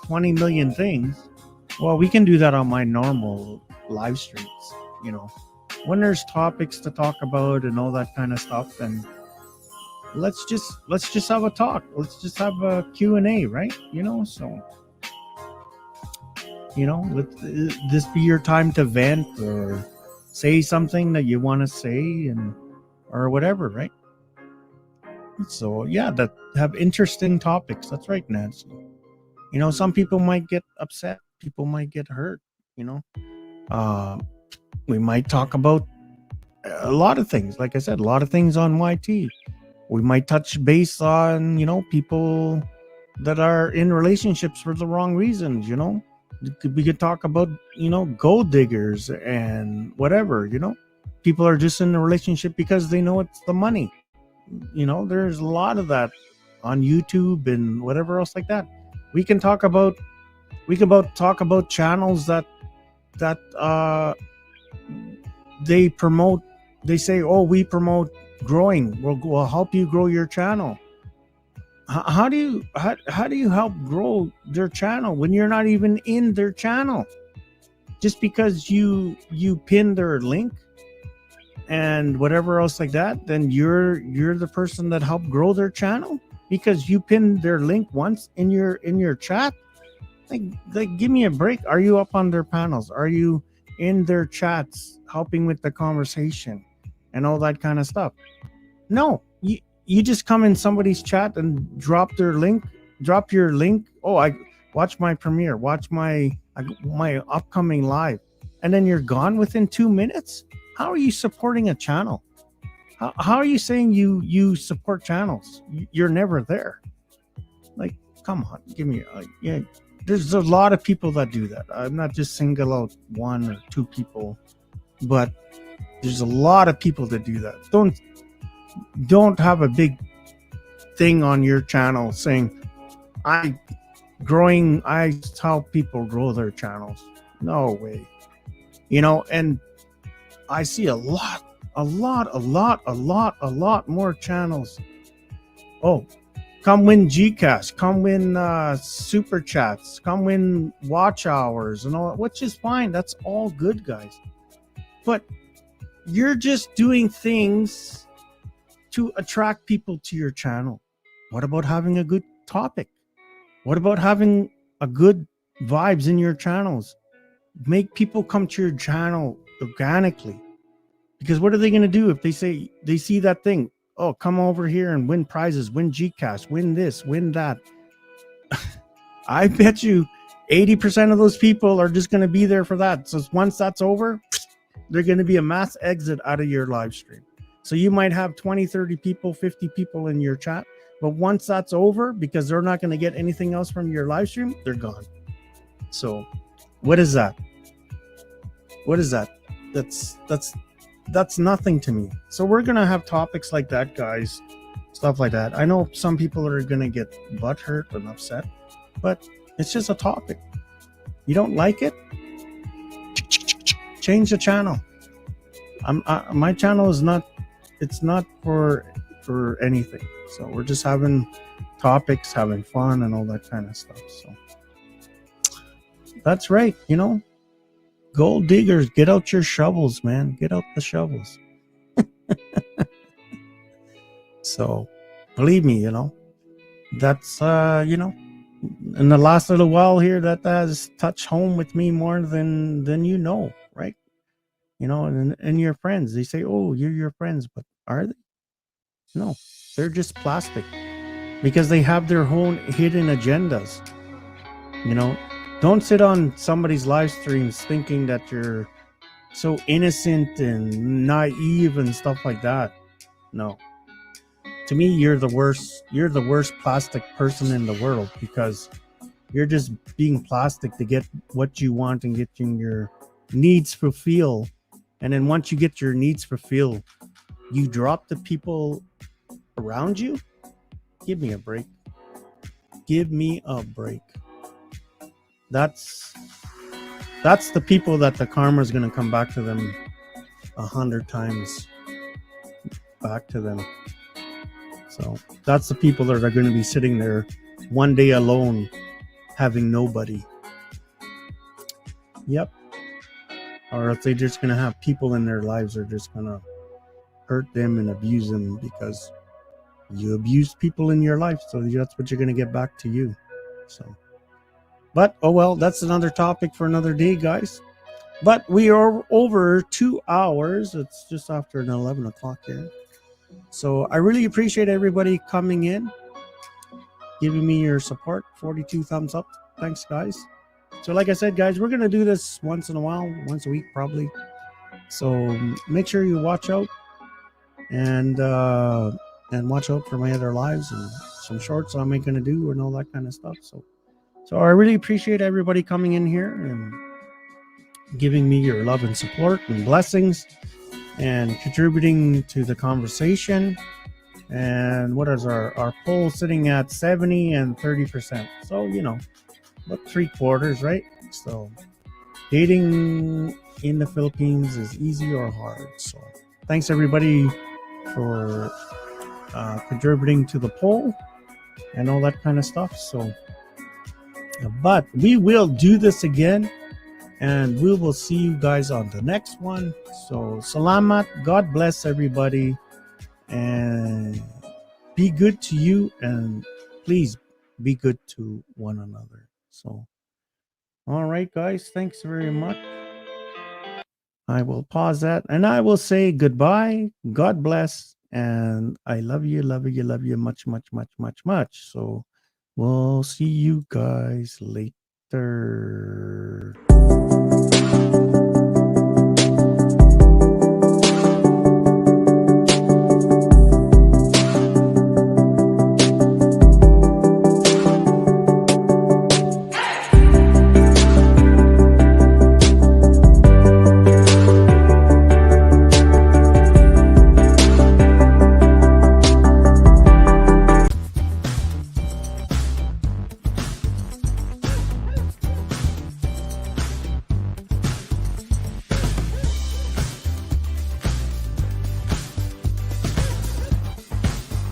Speaker 2: 20 million things, well, we can do that on my normal live streams. When there's topics to talk about and all that kind of stuff, then let's just have a talk. Let's just have a Q&A, right? So let this be your time to vent or say something that you want to say or whatever, right? So yeah, that have interesting topics. That's right, Nancy. Some people might get upset, people might get hurt. We might talk about a lot of things. Like I said, a lot of things on YT. We might touch base on people that are in relationships for the wrong reasons. We could talk about gold diggers and whatever. People are just in a relationship because they know it's the money. There's a lot of that on YouTube and whatever else like that. We can talk about channels that they promote. They say, "Oh, we promote growing. We'll help you grow your channel." How do you help grow their channel when you're not even in their channel? Just because you pin their link and whatever else like that, then you're the person that helped grow their channel because you pinned their link once in your chat. Like give me a break. Are you up on their panels? Are you in their chats helping with the conversation and all that kind of stuff? No, you just come in somebody's chat and drop your link. Oh, I watch my premiere, watch my upcoming live, and then you're gone within 2 minutes. How are you supporting a channel? How are you saying you support channels? You're never there. Like, come on, give me yeah. There's a lot of people that do that. I'm not just single out one or two people, but there's a lot of people that do that. Don't have a big thing on your channel saying I help people grow their channels. No way. And I see a lot more channels. Oh, come win Gcast, come win super chats, come win watch hours and all that, which is fine. That's all good, guys. But you're just doing things to attract people to your channel. What about having a good topic? What about having a good vibes in your channels? Make people come to your channel organically. Because what are they going to do if they see that thing? Oh, come over here and win prizes, win Gcast, win this, win that. I bet you 80% of those people are just going to be there for that. So once that's over, they're going to be a mass exit out of your live stream. So you might have 20, 30 people, 50 people in your chat. But once that's over, because they're not going to get anything else from your live stream, they're gone. So what is that? What is that? That's that's nothing to me. So we're gonna have topics like that, guys, stuff like that. I know some people are gonna get butthurt and upset, but it's just a topic. You don't like it? Change the channel. My channel is not. It's not for anything. So we're just having topics, having fun, and all that kind of stuff. So that's right. You know, gold diggers, get out your shovels, man. Get out the shovels. So believe me, you know, that's you know, in the last little while here, that has touched home with me more than you know, right? You know, and your friends, they say, oh, you're your friends, but are they? No, they're just plastic because they have their own hidden agendas. You know, don't sit on somebody's live streams thinking that you're so innocent and naive and stuff like that. No, to me, you're the worst. You're the worst plastic person in the world because you're just being plastic to get what you want and getting your needs fulfilled. And then once you get your needs fulfilled, you drop the people around you. Give me a break. Give me a break. That's the people that the karma is going to come back to them 100 times back to them. So that's the people that are going to be sitting there one day alone, having nobody. Yep. Or if they're just going to have people in their lives that are just going to hurt them and abuse them because you abused people in your life. So that's what you're going to get back to you. So, but oh well, that's another topic for another day, guys. But we are over 2 hours. It's just after 11 o'clock here. So I really appreciate everybody coming in, giving me your support. 42 thumbs up. Thanks, guys. So like I said, guys, we're going to do this once in a while, once a week probably. So make sure you watch out and watch out for my other lives and some shorts I'm going to do and all that kind of stuff. So I really appreciate everybody coming in here and giving me your love and support and blessings and contributing to the conversation. And what is our poll sitting at 70 and 30%? So, you know, about 3/4, right? So dating in the Philippines is easy or hard. So thanks everybody for contributing to the poll and all that kind of stuff. So, but we will do this again. And we will see you guys on the next one. So, salamat. God bless everybody. And be good to you. And please be good to one another. So, all right, guys. Thanks very much. I will pause that. And I will say goodbye. God bless. And I love you, love you, love you much, much, much, much, much. So, we'll see you guys later.